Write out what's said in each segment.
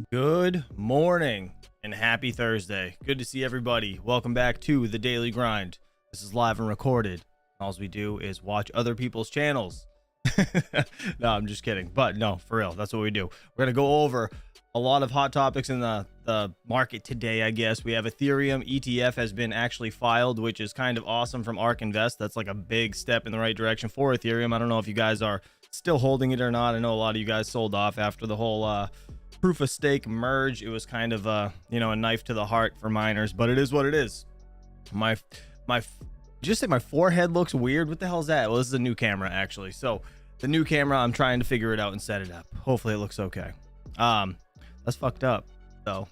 Good morning and happy Thursday. Good to see everybody. Welcome back to the Daily Grind. This is live and recorded. All we do is watch other people's channels. No, I'm just kidding. But no, for real, that's what we do. We're going to go over a lot of hot topics in the market today, I guess. We have Ethereum ETF has been actually filed, which is kind of awesome from ARK Invest. That's like a big step in the right direction for Ethereum. I don't know if you guys are still holding it or not. I know a lot of you guys sold off after the whole proof of stake merge. It was kind of a knife to the heart for miners, but it is what it is. Just say my forehead looks weird. What the hell is that? Well, this is a new camera actually. So the new camera, I'm trying to figure it out and set it up. Hopefully it looks okay. That's fucked up though.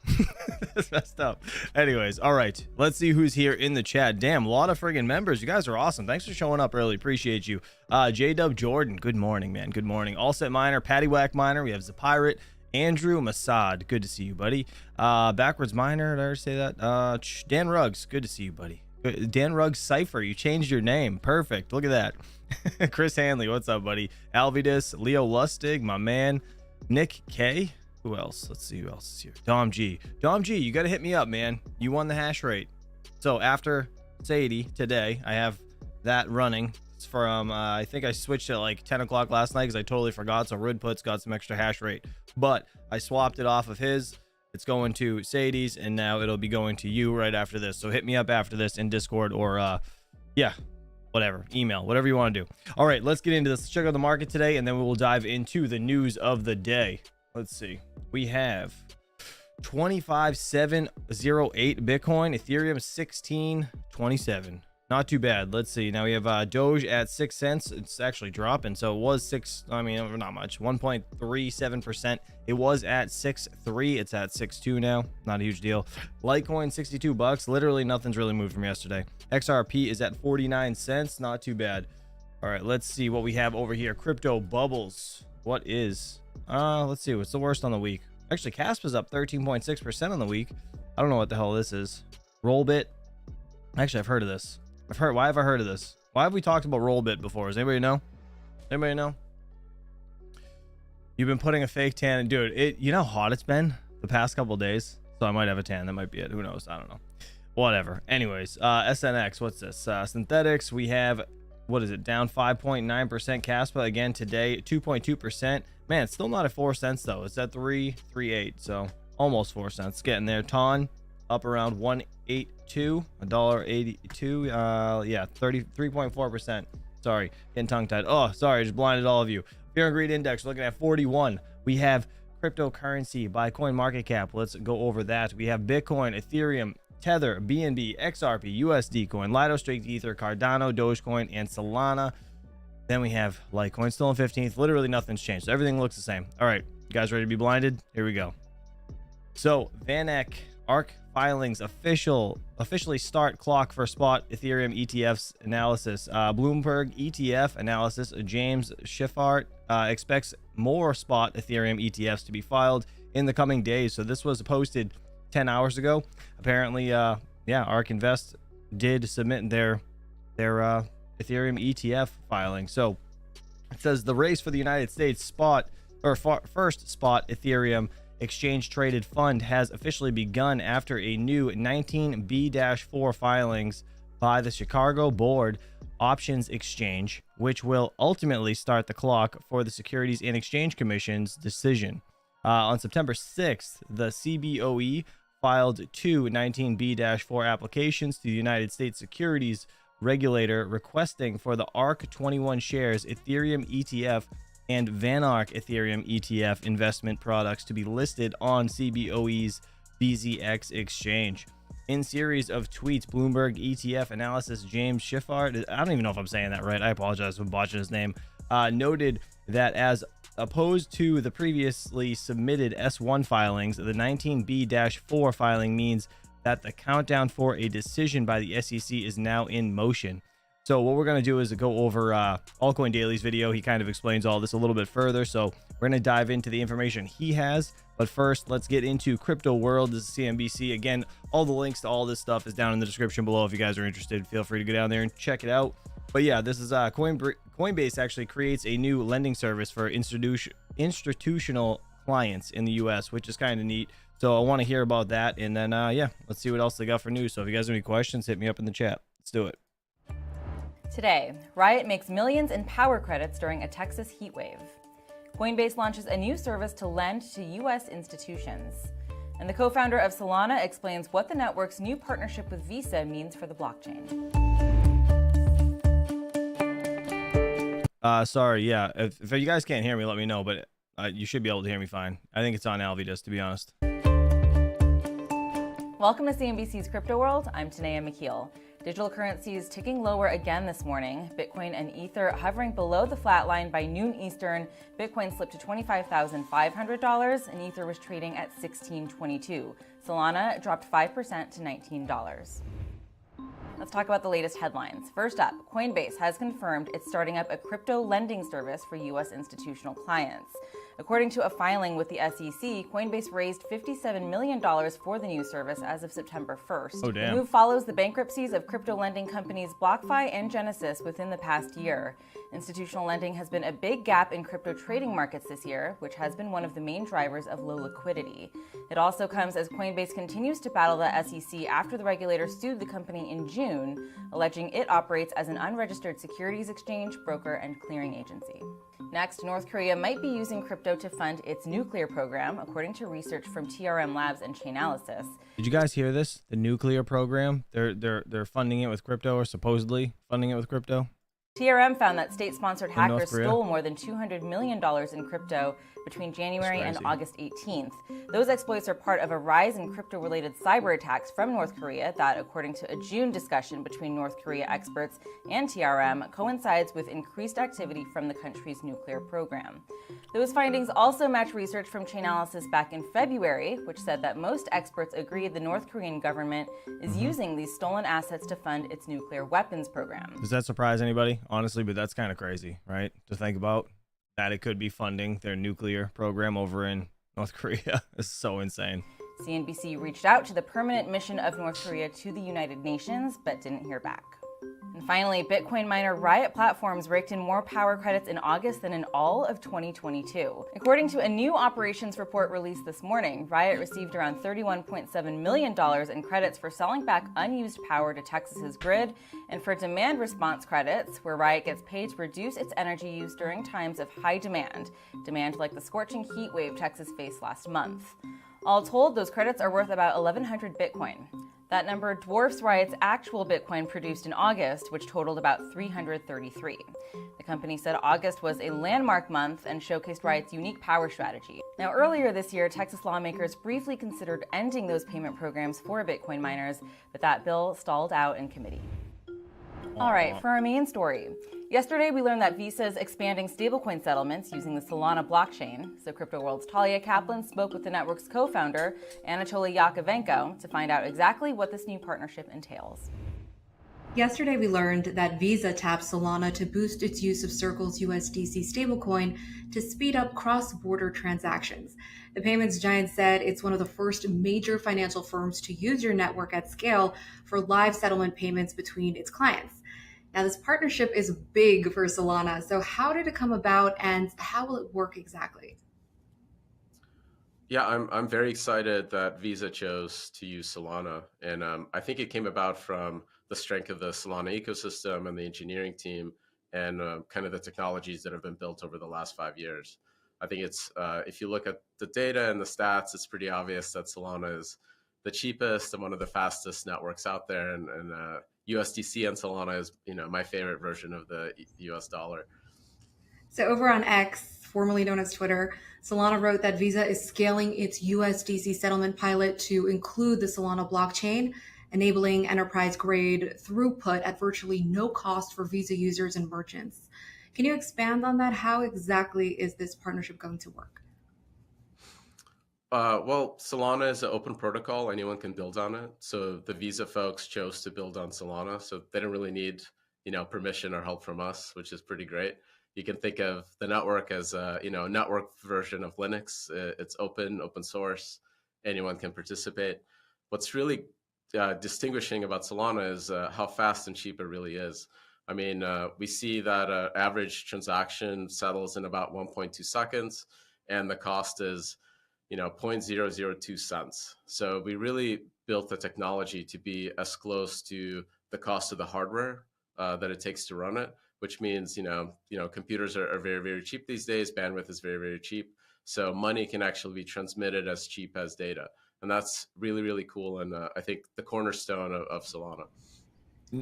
That's messed up. Anyways, all right, let's see who's here in the chat. Damn, a lot of friggin' members. You guys are awesome. Thanks for showing up early. Appreciate you. J-Dub Jordan, good morning, man. Good morning. All Set Miner, Paddywhack Miner. We have Zapirate, Andrew Masad, good to see you, buddy. Backwards Miner, did I ever say that? Dan Ruggs, good to see you, buddy. Dan Ruggs Cypher, you changed your name. Perfect. Look at that. Chris Hanley, what's up, buddy? Alvidus, Leo Lustig, my man. Nick K. Who else? Let's see who else is here. Dom G. Dom G, you got to hit me up, man. You won the hash rate. So after Sadie today, I have that running. It's from, I think I switched at like 10 o'clock last night because I totally forgot. So Rudput's got some extra hash rate. But I swapped it off of his. It's going to Sadie's, and now it'll be going to you right after this. So hit me up after this in Discord or, yeah, whatever, email, whatever you want to do. All right, let's get into this. Let's check out the market today, and then we will dive into the news of the day. Let's see. We have 25,708 Bitcoin, Ethereum 1627. Not too bad. Let's see. Now we have Doge at 6 cents. It's actually dropping. So it was not much, 1.37%. It was at 6.3. It's at 6.2 now. Not a huge deal. Litecoin 62 bucks. Literally nothing's really moved from yesterday. XRP is at 49 cents. Not too bad. All right, let's see what we have over here. Crypto bubbles. What is let's see what's the worst on the week. Actually, Casp is up 13.6% on the week. I don't know what the hell this is. Rollbit. Actually, I've heard of this. Why have I heard of this? Why have we talked about Rollbit before? Does anybody know? Anybody know? You've been putting a fake tan, dude. You know how hot it's been the past couple of days, so I might have a tan. That might be it. Who knows? I don't know. Whatever. Anyways, SNX. What's this? Synthetics. We have, what is it? Down 5.9%. Caspa again today, 2.2%. Man, it's still not at 4 cents though. It's at 3.38, so almost 4 cents. Getting there. Ton up around 1.82, $1.82. Yeah, 33.4%. Sorry, getting tongue tied. Oh, sorry, I just blinded all of you. Fear and Greed Index, looking at 41. We have cryptocurrency by CoinMarketCap. Let's go over that. We have Bitcoin, Ethereum, Tether, BNB, XRP, USD Coin, Lido, Staked Ether, Cardano, Dogecoin, and Solana. Then we have Litecoin still in 15th. Literally nothing's changed. So everything looks the same. All right, you guys ready to be blinded? Here we go. So VanEck ARC filings officially start clock for spot Ethereum ETFs analysis. Bloomberg ETF analysis. James Schiffart expects more spot Ethereum ETFs to be filed in the coming days. So this was posted 10 hours ago. Apparently, yeah, ARK Invest did submit their Ethereum ETF filing. So it says the race for the United States first spot Ethereum exchange traded fund has officially begun after a new 19B-4 filings by the Chicago Board Options Exchange, which will ultimately start the clock for the Securities and Exchange Commission's decision. On September 6th, the CBOE filed two 19B-4 applications to the United States Securities Regulator requesting for the ARK21 shares Ethereum ETF and VanArk Ethereum ETF investment products to be listed on CBOE's BZX exchange. In series of tweets, Bloomberg ETF analysis James Schiffart, I don't even know if I'm saying that right, I apologize for botching his name, noted that as opposed to the previously submitted S1 filings, the 19B-4 filing means that the countdown for a decision by the SEC is now in motion. So what we're going to do is go over Altcoin Daily's video. He kind of explains all this a little bit further. So we're going to dive into the information he has. But first, let's get into Crypto World. This is CNBC. Again, all the links to all this stuff is down in the description below. If you guys are interested, feel free to go down there and check it out. But yeah, this is Coinbase actually creates a new lending service for institutional clients in the US, which is kind of neat. So I want to hear about that. And then, yeah, let's see what else they got for news. So if you guys have any questions, hit me up in the chat. Let's do it. Today, Riot makes millions in power credits during a Texas heat wave. Coinbase launches a new service to lend to U.S. institutions. And the co-founder of Solana explains what the network's new partnership with Visa means for the blockchain. Sorry, yeah. If you guys can't hear me, let me know, but you should be able to hear me fine. I think it's on Alvidus, to be honest. Welcome to CNBC's Crypto World. I'm Tanea McKeel. Digital currencies ticking lower again this morning. Bitcoin and Ether hovering below the flat line by noon Eastern. Bitcoin slipped to $25,500 and Ether was trading at $16.22. Solana dropped 5% to $19. Let's talk about the latest headlines. First up, Coinbase has confirmed it's starting up a crypto lending service for U.S. institutional clients. According to a filing with the SEC, Coinbase raised $57 million for the new service as of September 1st. Oh, damn. The move follows the bankruptcies of crypto lending companies BlockFi and Genesis within the past year. Institutional lending has been a big gap in crypto trading markets this year, which has been one of the main drivers of low liquidity. It also comes as Coinbase continues to battle the SEC after the regulator sued the company in June, alleging it operates as an unregistered securities exchange, broker, and clearing agency. Next, North Korea might be using crypto to fund its nuclear program, according to research from TRM Labs and Chainalysis. Did you guys hear this? The nuclear program? They're funding it with crypto, or supposedly funding it with crypto. TRM found that state-sponsored hackers stole more than $200 million in crypto between January and August 18th. Those exploits are part of a rise in crypto-related cyber attacks from North Korea that, according to a June discussion between North Korea experts and TRM, coincides with increased activity from the country's nuclear program. Those findings also match research from Chainalysis back in February, which said that most experts agreed the North Korean government is using these stolen assets to fund its nuclear weapons program. Does that surprise anybody? Honestly, but that's kind of crazy, right? To think about that it could be funding their nuclear program over in North Korea is so insane. CNBC reached out to the permanent mission of North Korea to the United Nations, but didn't hear back. And finally, Bitcoin miner Riot Platforms raked in more power credits in August than in all of 2022. According to a new operations report released this morning, Riot received around $31.7 million in credits for selling back unused power to Texas's grid and for demand response credits, where Riot gets paid to reduce its energy use during times of high demand like the scorching heat wave Texas faced last month. All told, those credits are worth about 1,100 Bitcoin. That number dwarfs Riot's actual Bitcoin produced in August, which totaled about 333. The company said August was a landmark month and showcased Riot's unique power strategy. Now, earlier this year, Texas lawmakers briefly considered ending those payment programs for Bitcoin miners, but that bill stalled out in committee. All right, for our main story. Yesterday, we learned that Visa is expanding stablecoin settlements using the Solana blockchain. So Crypto World's Talia Kaplan spoke with the network's co-founder, Anatoly Yakovenko, to find out exactly what this new partnership entails. Yesterday, we learned that Visa tapped Solana to boost its use of Circle's USDC stablecoin to speed up cross-border transactions. The payments giant said it's one of the first major financial firms to use your network at scale for live settlement payments between its clients. Now, this partnership is big for Solana. So how did it come about and how will it work exactly? Yeah, I'm very excited that Visa chose to use Solana. And I think it came about from the strength of the Solana ecosystem and the engineering team and kind of the technologies that have been built over the last 5 years. I think it's, if you look at the data and the stats, it's pretty obvious that Solana is the cheapest and one of the fastest networks out there. And USDC and Solana is, my favorite version of the US dollar. So over on X, formerly known as Twitter, Solana wrote that Visa is scaling its USDC settlement pilot to include the Solana blockchain, enabling enterprise-grade throughput at virtually no cost for Visa users and merchants. Can you expand on that? How exactly is this partnership going to work? Well, Solana is an open protocol. Anyone can build on it. So the Visa folks chose to build on Solana. So they don't really need, permission or help from us, which is pretty great. You can think of the network as a, network version of Linux. It's open source. Anyone can participate. What's really distinguishing about Solana is how fast and cheap it really is. I mean, we see that average transaction settles in about 1.2 seconds, and the cost is 0.002 cents. So we really built the technology to be as close to the cost of the hardware that it takes to run it, which means, computers are very, very cheap these days. Bandwidth is very, very cheap. So money can actually be transmitted as cheap as data. And that's really, really cool. And I think the cornerstone of Solana.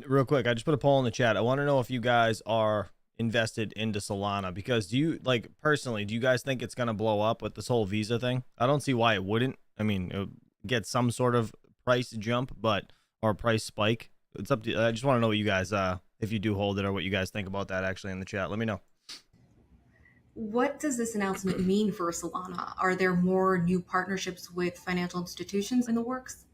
Real quick, I just put a poll in the chat. I want to know if you guys are invested into Solana, because do you guys think it's going to blow up with this whole Visa thing? I don't see why it wouldn't. I mean, it would get some sort of price jump, or price spike. It's up to, I just want to know what you guys, if you do hold it, or what you guys think about that actually in the chat. Let me know. What does this announcement mean for Solana? Are there more new partnerships with financial institutions in the works?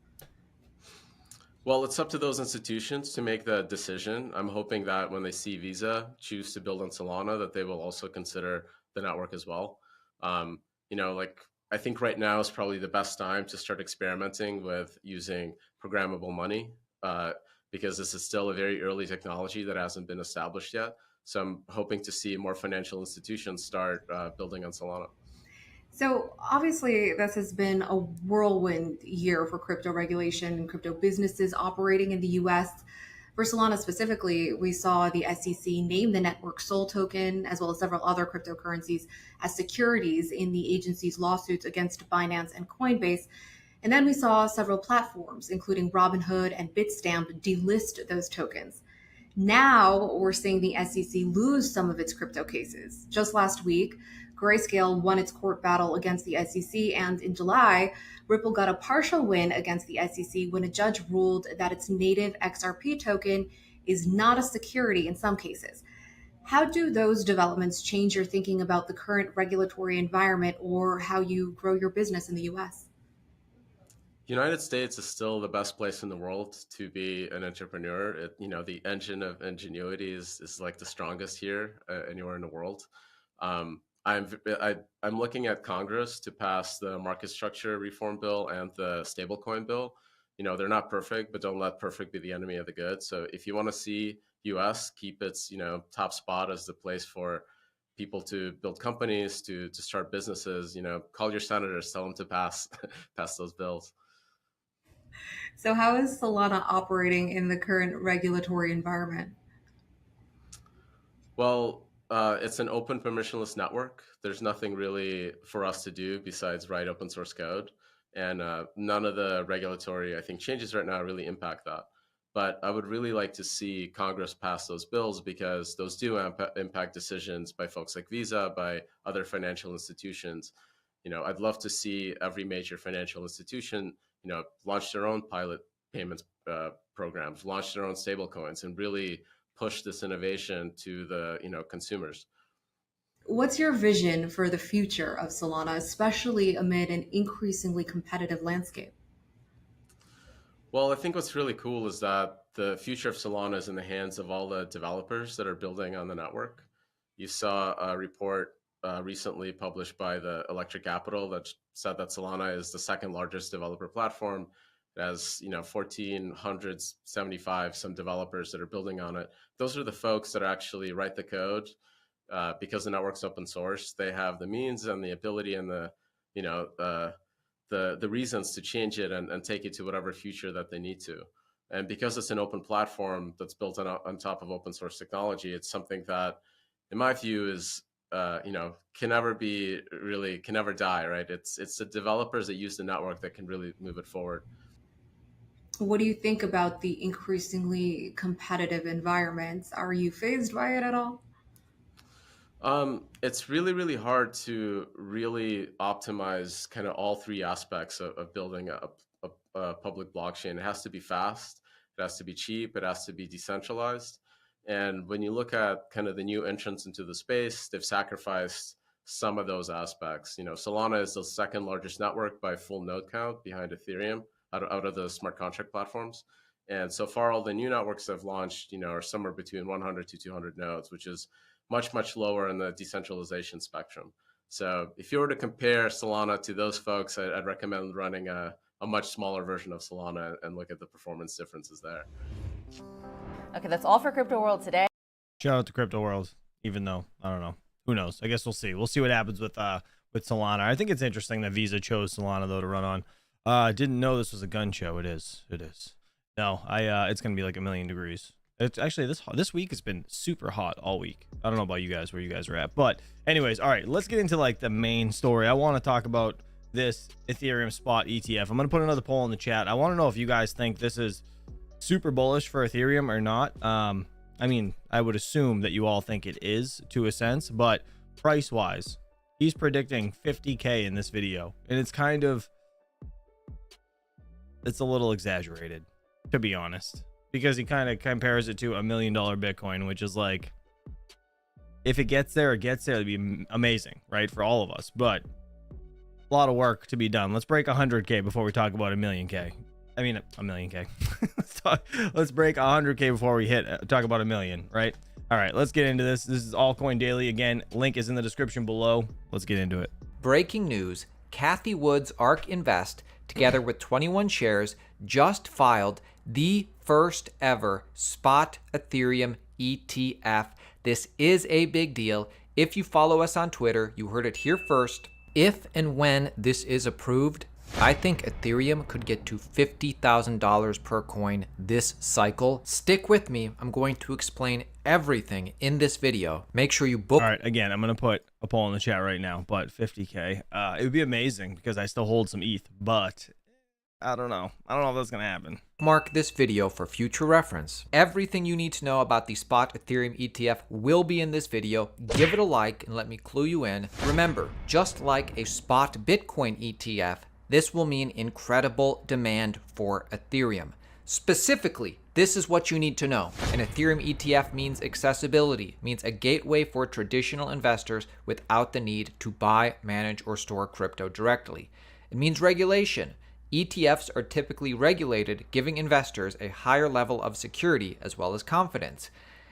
Well, it's up to those institutions to make the decision. I'm hoping that when they see Visa choose to build on Solana, that they will also consider the network as well. I think right now is probably the best time to start experimenting with using programmable money because this is still a very early technology that hasn't been established yet. So I'm hoping to see more financial institutions start building on Solana. So obviously, this has been a whirlwind year for crypto regulation and crypto businesses operating in the US. For Solana specifically, we saw the SEC name the network SOL token, as well as several other cryptocurrencies, as securities in the agency's lawsuits against Binance and Coinbase. And then we saw several platforms, including Robinhood and Bitstamp, delist those tokens. Now we're seeing the SEC lose some of its crypto cases. Just last week, Grayscale won its court battle against the SEC, and in July, Ripple got a partial win against the SEC when a judge ruled that its native XRP token is not a security in some cases. How do those developments change your thinking about the current regulatory environment or how you grow your business in the US? United States is still the best place in the world to be an entrepreneur. The engine of ingenuity is like the strongest here anywhere in the world. I'm looking at Congress to pass the market structure reform bill and the stablecoin bill. They're not perfect, but don't let perfect be the enemy of the good. So if you want to see US keep its, top spot as the place for people to build companies, to start businesses, call your senators, tell them to pass pass those bills. So how is Solana operating in the current regulatory environment? Well, it's an open permissionless network. There's nothing really for us to do besides write open source code. And none of the regulatory, I think, changes right now really impact that. But I would really like to see Congress pass those bills because those do impact decisions by folks like Visa, by other financial institutions. I'd love to see every major financial institution, launch their own pilot payments programs, launch their own stablecoins, and really push this innovation to the consumers. What's your vision for the future of Solana, especially amid an increasingly competitive landscape? Well, I think what's really cool is that the future of Solana is in the hands of all the developers that are building on the network. You saw a report recently published by the Electric Capital that said that Solana is the second largest developer platform. It has 1,475 some developers that are building on it. Those are the folks that actually write the code because the network's open source. They have the means and the ability and the reasons to change it and take it to whatever future that they need to. And because it's an open platform that's built on top of open source technology, it's something that, in my view, is can never die, right? It's the developers that use the network that can really move it forward. What do you think about the increasingly competitive environments? Are you fazed by it at all? It's really, really hard to really optimize kind of all three aspects of building a public blockchain. It has to be fast, it has to be cheap, it has to be decentralized. And when you look at kind of the new entrants into the space, they've sacrificed some of those aspects. Solana is the second largest network by full node count behind Ethereum out of the smart contract platforms. And so far, all the new networks that have launched, are somewhere between 100 to 200 nodes, which is much, much lower in the decentralization spectrum. So if you were to compare Solana to those folks, I'd recommend running a much smaller version of Solana and look at the performance differences there. Okay, that's all for Crypto World today. Shout out to Crypto World, even though, I don't know. Who knows? I guess we'll see. We'll see what happens with Solana. I think it's interesting that Visa chose Solana, though, to run on. Didn't know this was a gun show. It is. No, it's going to be like 1,000,000 degrees. It's actually this week has been super hot all week. I don't know about you guys, where you guys are at, but anyways, all right, let's get into like the main story. I want to talk about this Ethereum Spot ETF. I'm going to put another poll in the chat. I want to know if you guys think this is super bullish for Ethereum or not. I mean, I would assume that you all think it is to a sense, but price wise, he's predicting 50K in this video, and it's a little exaggerated, to be honest, because he kind of compares it to $1 million Bitcoin, which is like, if it gets there, it'd be amazing, right, for all of us. But a lot of work to be done. Let's break 100K before we talk about 1,000,000K. I mean, 1,000,000K. Let's break 100K before we talk about 1,000,000, right? All right, let's get into this. This is Altcoin Daily. Again, link is in the description below. Let's get into it. Breaking news: Cathie Wood's ARK Invest, together with 21 shares, just filed the first ever spot Ethereum ETF. This is a big deal. If you follow us on Twitter, you heard it here first. If and when this is approved, I think Ethereum could get to $50,000 per coin this cycle. Stick with me. I'm going to explain everything in this video. Make sure you book. All right, again, I'm going to put a poll in the chat right now, but 50K. It would be amazing because I still hold some ETH, but I don't know. I don't know if that's going to happen. Mark this video for future reference. Everything you need to know about the spot Ethereum ETF will be in this video. Give it a like and let me clue you in. Remember, just like a spot Bitcoin ETF, this will mean incredible demand for Ethereum. Specifically, this is what you need to know. An Ethereum ETF means accessibility, means a gateway for traditional investors without the need to buy, manage, or store crypto directly. It means regulation. ETFs are typically regulated, giving investors a higher level of security as well as confidence.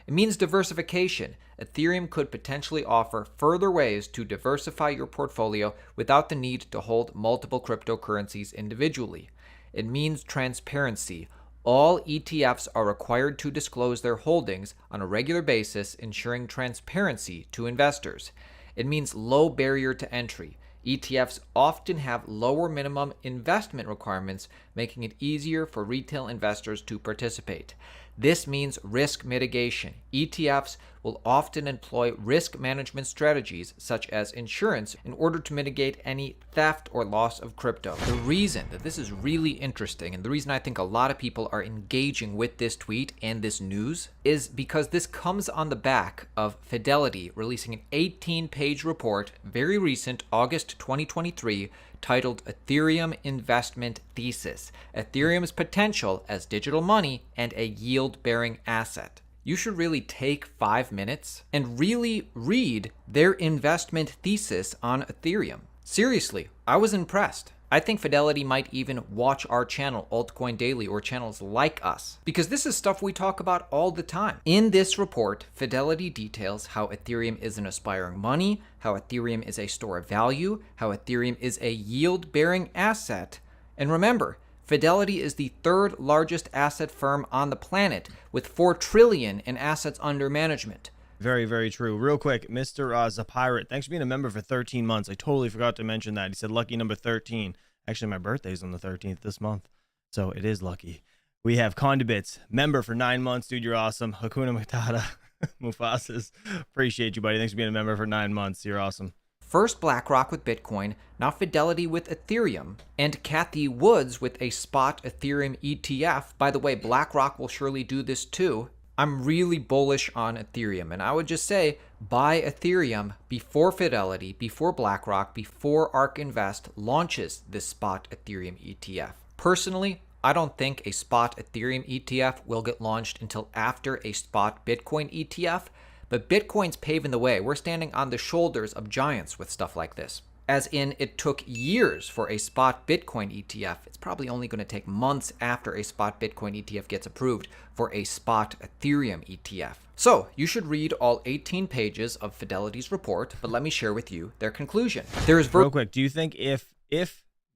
It means diversification. Ethereum could potentially offer further ways to diversify your portfolio without the need to hold multiple cryptocurrencies individually. It means transparency. All ETFs are required to disclose their holdings on a regular basis, ensuring transparency to investors. It means low barrier to entry. ETFs often have lower minimum investment requirements, making it easier for retail investors to participate. This means risk mitigation. ETFs will often employ risk management strategies such as insurance in order to mitigate any theft or loss of crypto. The reason that this is really interesting, and the reason I think a lot of people are engaging with this tweet and this news, is because this comes on the back of Fidelity releasing an 18-page report, very recent, August 2023, titled Ethereum Investment Thesis, Ethereum's Potential as Digital Money and a Yield-Bearing Asset. You should really take 5 minutes and really read their investment thesis on Ethereum. Seriously, I was impressed. I think Fidelity might even watch our channel, Altcoin Daily, or channels like us, because this is stuff we talk about all the time. In this report, Fidelity details how Ethereum is an aspiring money, how Ethereum is a store of value, how Ethereum is a yield-bearing asset. And remember, Fidelity is the third largest asset firm on the planet, with $4 trillion in assets under management. Very, very true. Real quick, Mr. Zapirate, thanks for being a member for 13 months. I totally forgot to mention that. He said lucky number 13. Actually, my birthday's on the 13th this month, so it is lucky. We have Condibits, member for 9 months. Dude, you're awesome. Hakuna Matata, Mufasa's. Appreciate you, buddy. Thanks for being a member for 9 months. You're awesome. First BlackRock with Bitcoin, now Fidelity with Ethereum, and Cathie Woods with a spot Ethereum ETF. By the way, BlackRock will surely do this too. I'm really bullish on Ethereum, and I would just say buy Ethereum before Fidelity, before BlackRock, before ARK Invest launches this spot Ethereum ETF. Personally, I don't think a spot Ethereum ETF will get launched until after a spot Bitcoin ETF, but Bitcoin's paving the way. We're standing on the shoulders of giants with stuff like this. As in, it took years for a spot Bitcoin ETF. It's probably only going to take months after a spot Bitcoin ETF gets approved for a spot Ethereum ETF. So, you should read all 18 pages of Fidelity's report, but let me share with you their conclusion. Real quick, do you think if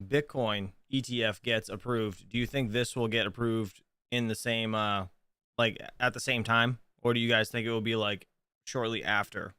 Bitcoin ETF gets approved, do you think this will get approved in the same, like at the same time? Or do you guys think it will be like shortly after?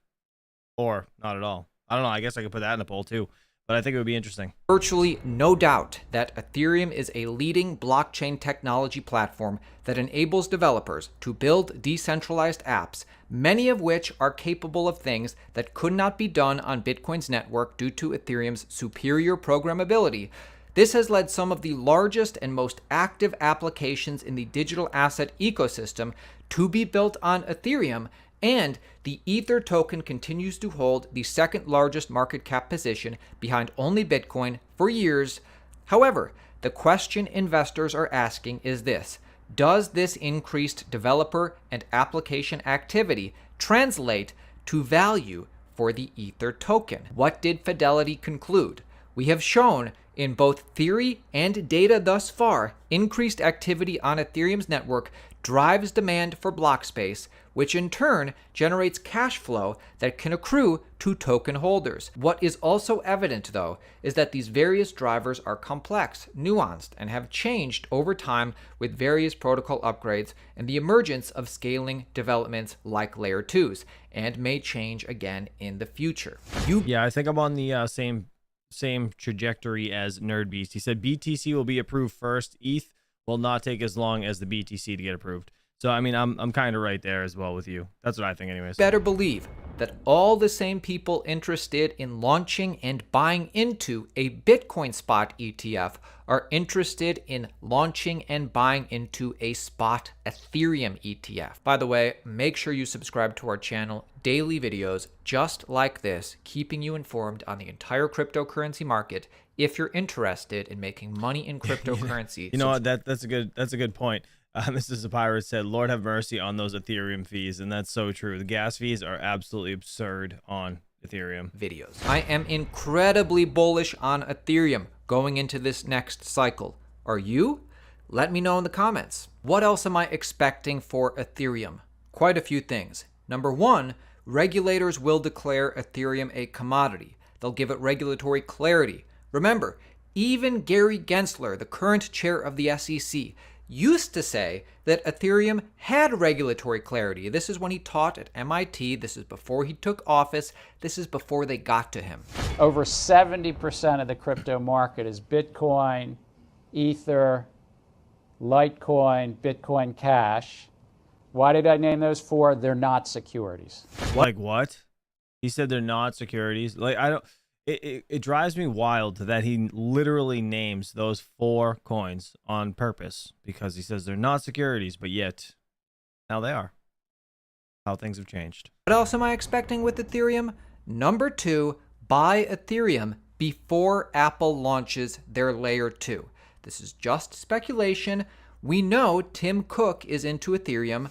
Or not at all? I don't know. I guess I could put that in a poll too, but I think it would be interesting. Virtually no doubt that Ethereum is a leading blockchain technology platform that enables developers to build decentralized apps, many of which are capable of things that could not be done on Bitcoin's network due to Ethereum's superior programmability. This has led some of the largest and most active applications in the digital asset ecosystem to be built on Ethereum, and the Ether token continues to hold the second largest market cap position behind only Bitcoin for years. However, the question investors are asking is this: does this increased developer and application activity translate to value for the Ether token? What did Fidelity conclude? We have shown in both theory and data thus far, increased activity on Ethereum's network drives demand for block space, which in turn generates cash flow that can accrue to token holders. What is also evident, though, is that these various drivers are complex, nuanced, and have changed over time with various protocol upgrades and the emergence of scaling developments like Layer 2s, and may change again in the future. Yeah, I think I'm on the same trajectory as NerdBeast. He said BTC will be approved first. ETH will not take as long as the BTC to get approved. So, I mean, I'm kind of right there as well with you. That's what I think anyways. Better believe that all the same people interested in launching and buying into a Bitcoin spot ETF are interested in launching and buying into a spot Ethereum ETF. By the way, make sure you subscribe to our channel. Daily videos just like this, keeping you informed on the entire cryptocurrency market. If you're interested in making money in cryptocurrency, you know what? That's a good point. Mrs. Zapirate said, "Lord have mercy on those Ethereum fees," and that's so true. The gas fees are absolutely absurd on Ethereum. Videos. I am incredibly bullish on Ethereum going into this next cycle. Are you? Let me know in the comments. What else am I expecting for Ethereum? Quite a few things. Number one, regulators will declare Ethereum a commodity. They'll give it regulatory clarity. Remember, even Gary Gensler, the current chair of the SEC, used to say that Ethereum had regulatory clarity. This is when he taught at MIT. This is before he took office. This is before they got to him. Over 70% of the crypto market is Bitcoin, Ether, Litecoin, Bitcoin Cash. Why did I name those four? They're not securities. Like what? He said they're not securities. Like I don't. It drives me wild that he literally names those 4 coins on purpose because he says they're not securities, but yet now they are. How things have changed. What else am I expecting with Ethereum? Number 2, buy Ethereum before Apple launches their layer 2. This is just speculation. We know Tim Cook is into Ethereum.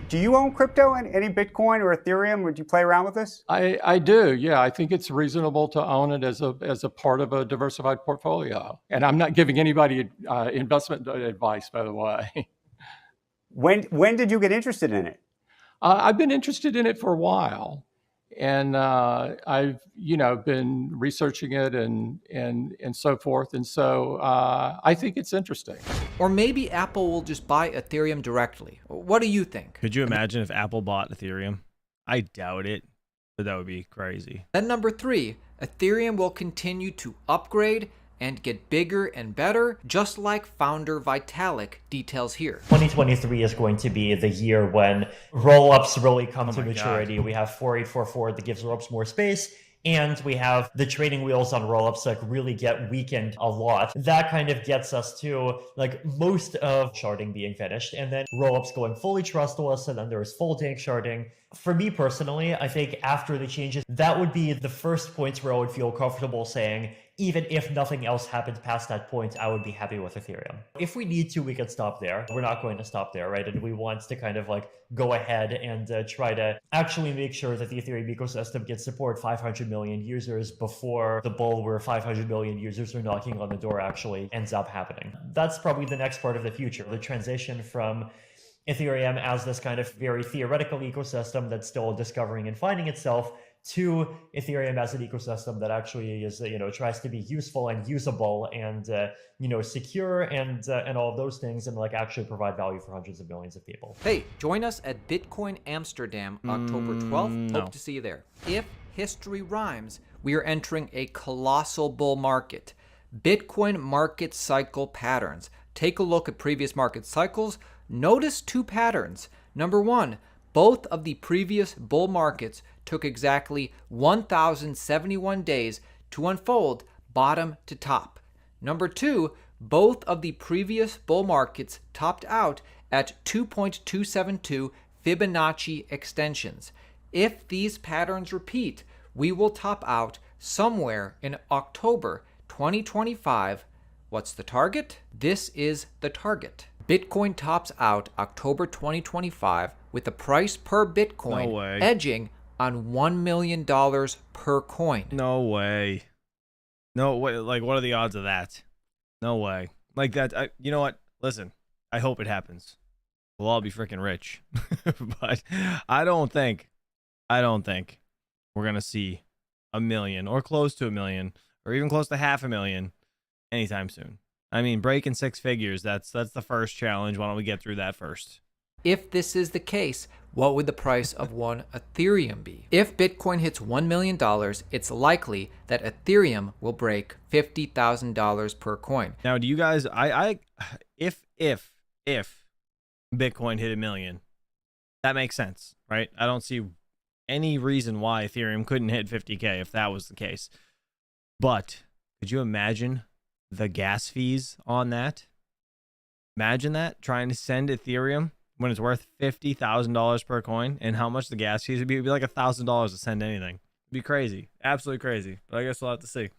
Do you own crypto and any Bitcoin or Ethereum? Would you play around with this? I do. Yeah, I think it's reasonable to own it as a part of a diversified portfolio. And I'm not giving anybody investment advice, by the way. When did you get interested in it? I've been interested in it for a while. And I've been researching it and so forth, and so I think it's interesting. Or maybe Apple will just buy Ethereum directly. What do you think? Could you imagine if Apple bought Ethereum? I doubt it, but that would be crazy. Then number 3, Ethereum will continue to upgrade and get bigger and better, just like founder Vitalik details here. 2023 is going to be the year when rollups really come to maturity. God. We have 4844 that gives rollups more space, and we have the trading wheels on rollups like really get weakened a lot. That kind of gets us to like most of sharding being finished, and then rollups going fully trustless, and then there's full tank sharding. For me personally, I think after the changes, that would be the first point where I would feel comfortable saying, even if nothing else happened past that point, I would be happy with Ethereum. If we need to, we can stop there. We're not going to stop there, right? And we want to kind of like go ahead and try to actually make sure that the Ethereum ecosystem can support 500 million users before the bull where 500 million users are knocking on the door actually ends up happening. That's probably the next part of the future, the transition from Ethereum as this kind of very theoretical ecosystem that's still discovering and finding itself to Ethereum as an ecosystem that actually is, tries to be useful and usable and, secure and all of those things and like actually provide value for hundreds of millions of people. Hey, join us at Bitcoin Amsterdam, October 12th. No. Hope to see you there. If history rhymes, we are entering a colossal bull market. Bitcoin market cycle patterns. Take a look at previous market cycles. Notice 2 patterns. Number 1, both of the previous bull markets took exactly 1,071 days to unfold bottom to top. Number 2, both of the previous bull markets topped out at 2.272 Fibonacci extensions. If these patterns repeat, we will top out somewhere in October 2025. What's the target? This is the target. Bitcoin tops out October 2025 with the price per Bitcoin edging on $1 million per coin. No way. No way. Like, what are the odds of that? No way. Like that. You know what? Listen, I hope it happens. We'll all be freaking rich. But I don't think we're going to see 1 million or close to 1 million or even close to 500,000 anytime soon. I mean, breaking 6 figures, that's the first challenge. Why don't we get through that first? If this is the case, what would the price of 1 Ethereum be? If Bitcoin hits $1 million, it's likely that Ethereum will break $50,000 per coin. Now, do you guys, if Bitcoin hit 1 million, that makes sense, right? I don't see any reason why Ethereum couldn't hit 50K if that was the case. But could you imagine the gas fees on that? Imagine that, trying to send Ethereum when it's worth $50,000 per coin, and how much the gas fees would be. It'd be like $1,000 to send anything. It'd be crazy, absolutely crazy. But I guess we'll have to see.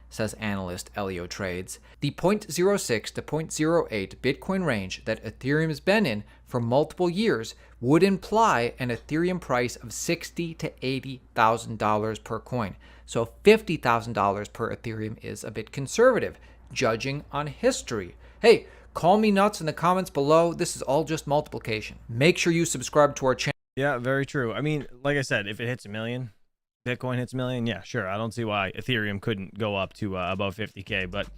Says analyst Elio Trades. The 0.06 to 0.08 Bitcoin range that Ethereum has been in for multiple years would imply an Ethereum price of $60,000 to $80,000 per coin. So $50,000 per Ethereum is a bit conservative, judging on history. Hey, Call me nuts in the comments below. This is all just multiplication. Make sure you subscribe to our channel. Yeah, very true. I mean, like I said, if it hits 1 million, Bitcoin hits 1 million, yeah, sure. I don't see why Ethereum couldn't go up to above 50K, but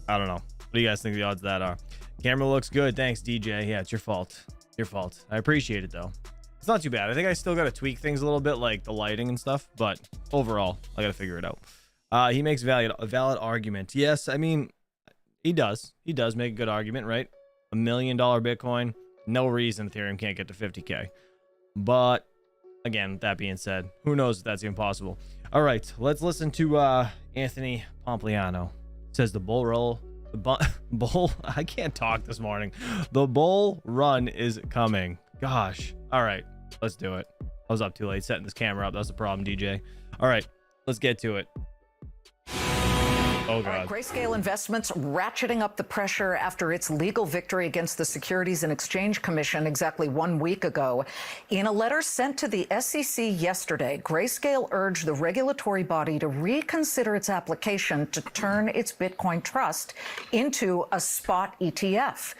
I don't know. What do you guys think the odds of that are? Camera looks good. Thanks, DJ. Yeah, it's your fault. Your fault. I appreciate it, though. It's not too bad. I think I still got to tweak things a little bit, like the lighting and stuff, but overall, I got to figure it out. He makes a valid argument. Yes, I mean, he does. He does make a good argument, right? $1 million Bitcoin, no reason Ethereum can't get to 50K. But again, that being said, who knows if that's even possible. All right, let's listen to Anthony Pompliano. It says the bull I can't talk this morning. The bull run is coming. Gosh. All right, let's do it. I was up too late setting this camera up. That's the problem, DJ. All right, let's get to it. Oh, God. Grayscale Investments ratcheting up the pressure after its legal victory against the Securities and Exchange Commission exactly 1 week ago. In a letter sent to the SEC yesterday, Grayscale urged the regulatory body to reconsider its application to turn its Bitcoin trust into a spot ETF.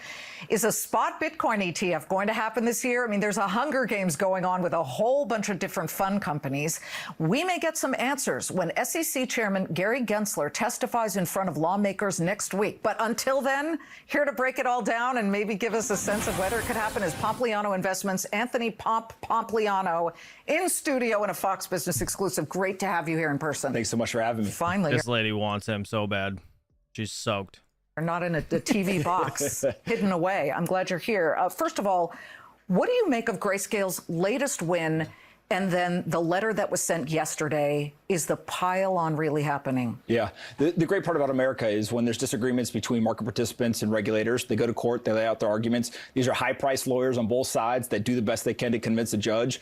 Is a spot Bitcoin ETF going to happen this year? I mean, there's a Hunger Games going on with a whole bunch of different fund companies. We may get some answers when SEC Chairman Gary Gensler testifies in front of lawmakers next week. But until then, here to break it all down and maybe give us a sense of whether it could happen is Pompliano Investments, Anthony Pompliano, in studio in a Fox Business exclusive. Great to have you here in person. Thanks so much for having me. Finally. This lady wants him so bad. She's soaked. Are not in a TV box hidden away. I'm glad you're here. First of all, what do you make of Grayscale's latest win? And then the letter that was sent yesterday, is the pile on really happening? Yeah. The great part about America is when there's disagreements between market participants and regulators, they go to court, they lay out their arguments. These are high-priced lawyers on both sides that do the best they can to convince a judge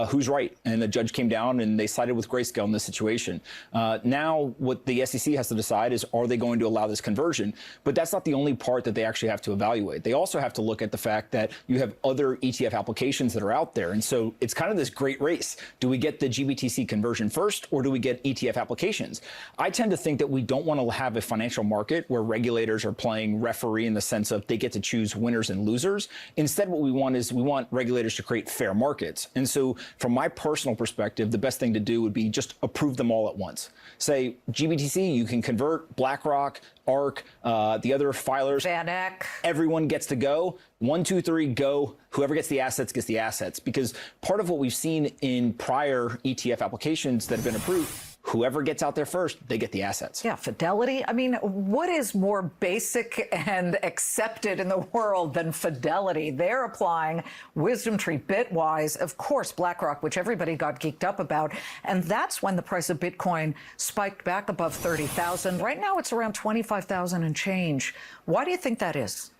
who's right. And the judge came down and they sided with Grayscale in this situation. Now what the SEC has to decide is, are they going to allow this conversion? But that's not the only part that they actually have to evaluate. They also have to look at the fact that you have other ETF applications that are out there. And so it's kind of this great race. Do we get the GBTC conversion first, or do we get ETF applications? I tend to think that we don't want to have a financial market where regulators are playing referee in the sense of they get to choose winners and losers. Instead, what we want is we want regulators to create fair markets. And so from my personal perspective, the best thing to do would be just approve them all at once. Say, GBTC, you can convert BlackRock, ARK, the other filers. Van Eck. Everyone gets to go. 1, 2, 3, go. Whoever gets the assets gets the assets. Because part of what we've seen in prior ETF applications that have been approved, whoever gets out there first, they get the assets. Yeah, fidelity. I mean, what is more basic and accepted in the world than fidelity? They're applying Wisdom Tree, Bitwise, of course, BlackRock, which everybody got geeked up about. And that's when the price of Bitcoin spiked back above 30,000. Right now, it's around 25,000 and change. Why do you think that is?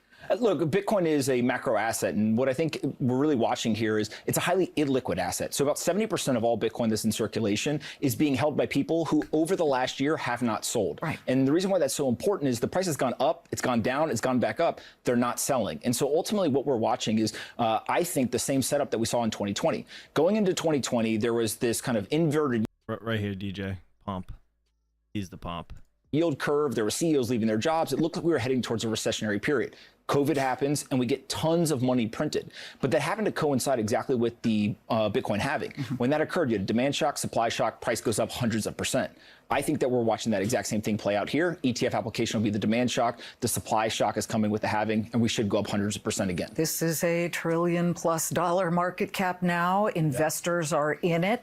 Look, Bitcoin is a macro asset, and what I think we're really watching here is it's a highly illiquid asset. So about 70% of all Bitcoin that's in circulation is being held by people who over the last year have not sold. Right. And the reason why that's so important is the price has gone up, it's gone down, it's gone back up. They're not selling. And so ultimately what we're watching is, I think, the same setup that we saw in 2020. Going into 2020, there was this kind of inverted... Right here, DJ. Pomp. He's the pomp. Yield curve. There were CEOs leaving their jobs. It looked like we were heading towards a recessionary period. COVID happens and we get tons of money printed. But that happened to coincide exactly with the Bitcoin halving. When that occurred, you had a demand shock, supply shock, price goes up hundreds of %. I think that we're watching that exact same thing play out here. ETF application will be the demand shock. The supply shock is coming with the halving, and we should go up hundreds of % again. This is $1 trillion+ market cap now. Investors are in it.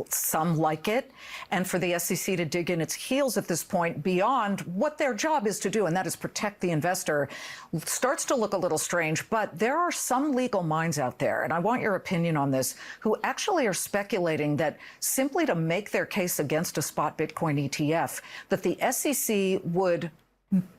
Some like it. And for the SEC to dig in its heels at this point beyond what their job is to do, and that is protect the investor, starts to look a little strange. But there are some legal minds out there, and I want your opinion on this, who actually are speculating that simply to make their case against a spot Bitcoin ETF, that the SEC would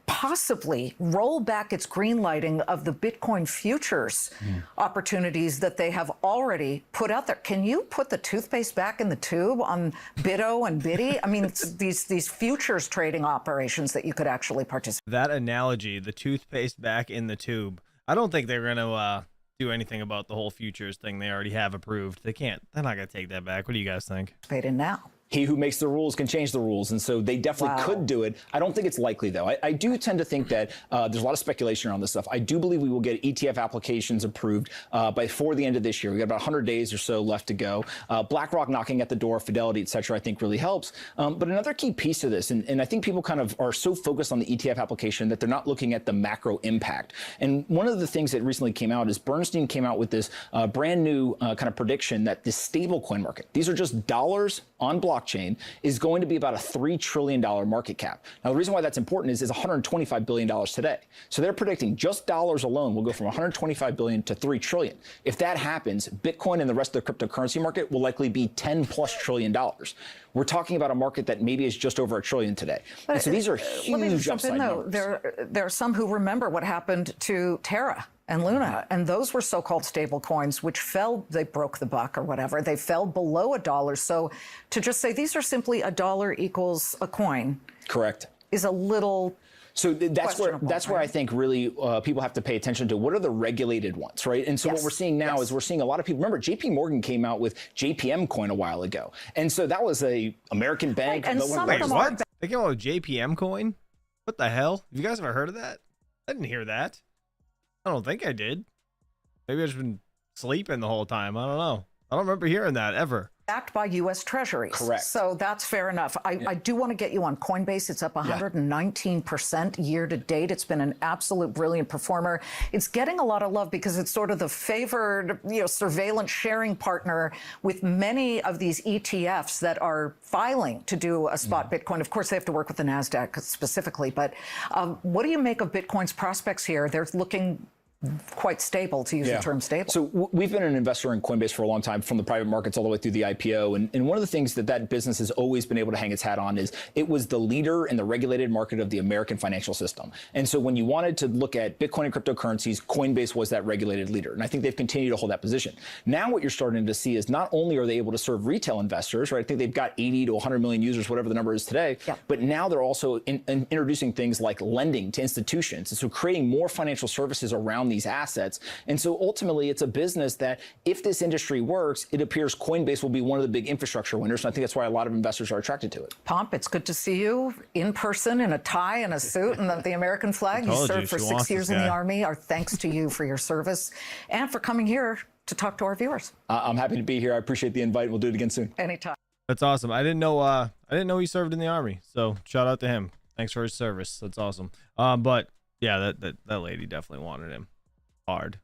possibly roll back its green lighting of the Bitcoin futures opportunities that they have already put out there. Can you put the toothpaste back in the tube on BITO and BIDI? I mean, these futures trading operations that you could actually participate. That analogy, the toothpaste back in the tube. I don't think they're going to do anything about the whole futures thing they already have approved. They can't. They're not going to take that back. What do you guys think? In now. he who makes the rules can change the rules. And so they definitely could do it. I don't think it's likely, though. I do tend to think that there's a lot of speculation around this stuff. I do believe we will get ETF applications approved before the end of this year. We got about 100 days or so left to go. BlackRock knocking at the door, Fidelity, et cetera, I think really helps. But another key piece to this, and I think people kind of are so focused on the ETF application that they're not looking at the macro impact. And one of the things that recently came out is Bernstein came out with this brand new kind of prediction that the stable coin market, these are just dollars on blockchain, is going to be about a $3 trillion market cap. Now, the reason why that's important is $125 billion today. So they're predicting just dollars alone will go from 125 billion to 3 trillion. If that happens, Bitcoin and the rest of the cryptocurrency market will likely be $10+ trillion. We're talking about a market that maybe is just over $1 trillion today. And so these are huge let me just jump in, though. numbers. There are some who remember what happened to Terra and Luna, and those were so-called stable coins, which fell, they broke the buck or whatever, they fell below $1. So to just say these are simply $1 equals a coin. Correct. Is a little So that's where I think really people have to pay attention to what are the regulated ones, right? And so what we're seeing now is we're seeing a lot of people. Remember, JP Morgan came out with JPM coin a while ago, and so that was a American bank. Right, and some Wait, what? They came out with JPM coin? What the hell? Have you guys ever heard of that? I didn't hear that. I don't think I did. Maybe I've just been sleeping the whole time. I don't know. I don't remember hearing that ever. Backed by U.S. Treasuries. Correct. So that's fair enough. I do want to get you on Coinbase. It's up 119% year to date. It's been an absolute brilliant performer. It's getting a lot of love because it's sort of the favored, surveillance sharing partner with many of these ETFs that are filing to do a spot Bitcoin. Of course, they have to work with the NASDAQ specifically. But what do you make of Bitcoin's prospects here? They're looking quite stable, to use the term stable. So we've been an investor in Coinbase for a long time, from the private markets all the way through the IPO. And one of the things that business has always been able to hang its hat on is it was the leader in the regulated market of the American financial system. And so when you wanted to look at Bitcoin and cryptocurrencies, Coinbase was that regulated leader. And I think they've continued to hold that position. Now what you're starting to see is not only are they able to serve retail investors, right? I think they've got 80 to 100 million users, whatever the number is today. But now they're also introducing things like lending to institutions. And so creating more financial services around these assets. And so ultimately, it's a business that if this industry works, it appears Coinbase will be one of the big infrastructure winners. And I think that's why a lot of investors are attracted to it. Pomp, it's good to see you in person in a tie and a suit and the American flag. You served for 6 years in the Army. Our thanks to you for your service and for coming here to talk to our viewers. I'm happy to be here. I appreciate the invite. We'll do it again soon. Anytime. That's awesome. I didn't know he served in the Army. So shout out to him. Thanks for his service. That's awesome. But yeah, that lady definitely wanted him hard.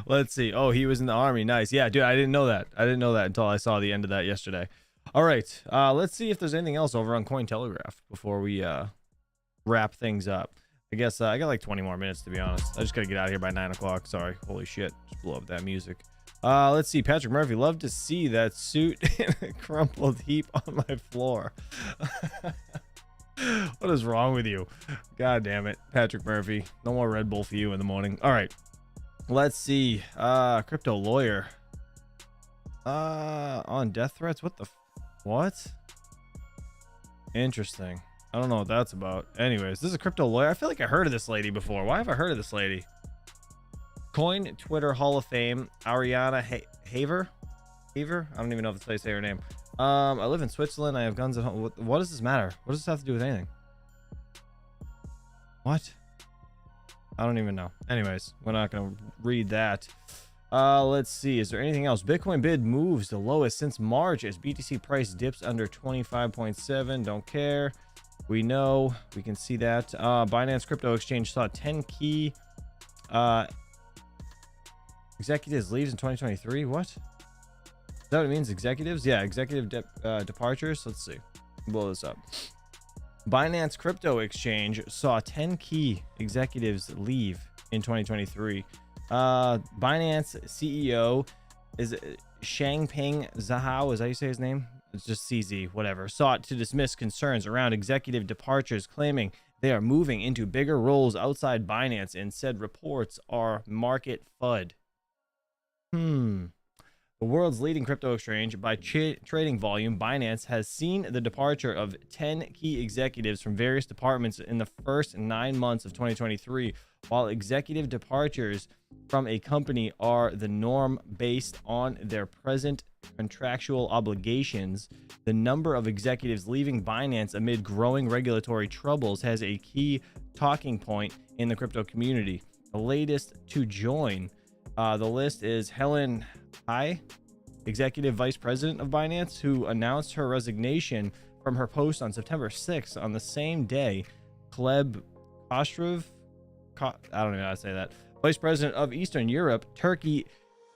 Let's see. Oh, he was in the Army. Nice. Yeah, dude, I didn't know that. I didn't know that until I saw the end of that yesterday. All right. Let's see if there's anything else over on Cointelegraph before we wrap things up. I guess I got like 20 more minutes, to be honest. I just gotta get out of here by 9 o'clock. Sorry. Holy shit. Just blew up that music. Let's see. Patrick Murphy, love to see that suit in a crumpled heap on my floor. What is wrong with you? God damn it, Patrick Murphy. No more Red Bull for you in the morning. All right. Let's see. Crypto lawyer. On death threats? What? Interesting. I don't know what that's about. Anyways, this is a crypto lawyer. I feel like I heard of this lady before. Why have I heard of this lady? Coin Twitter Hall of Fame, Ariana Haver? I don't even know if that's how you say her name. I live in Switzerland. I have guns at home. What does this matter? What does this have to do with anything? What? I don't even know. Anyways, we're not going to read that. Let's see. Is there anything else? Bitcoin bid moves the lowest since March as BTC price dips under 25.7. Don't care. We know. We can see that. Binance Crypto Exchange saw 10 key executives leaves in 2023. What? Is that what it means? Executives? Yeah, executive departures. Let's see. Blow this up. Binance Crypto Exchange saw 10 key executives leave in 2023. Binance CEO is Changpeng Zhao. Is that how you say his name? It's just CZ, whatever. Sought to dismiss concerns around executive departures, claiming they are moving into bigger roles outside Binance, and said reports are market FUD. The The world's leading crypto exchange by trading volume, Binance has seen the departure of 10 key executives from various departments in the first 9 months of 2023. While executive departures from a company are the norm based on their present contractual obligations, the number of executives leaving Binance amid growing regulatory troubles has a key talking point in the crypto community. The latest to join the list is Helen Hai, Executive Vice President of Binance, who announced her resignation from her post on September 6th. On the same day, Gleb Kostrov, I don't know how to say that, Vice President of Eastern Europe, Turkey,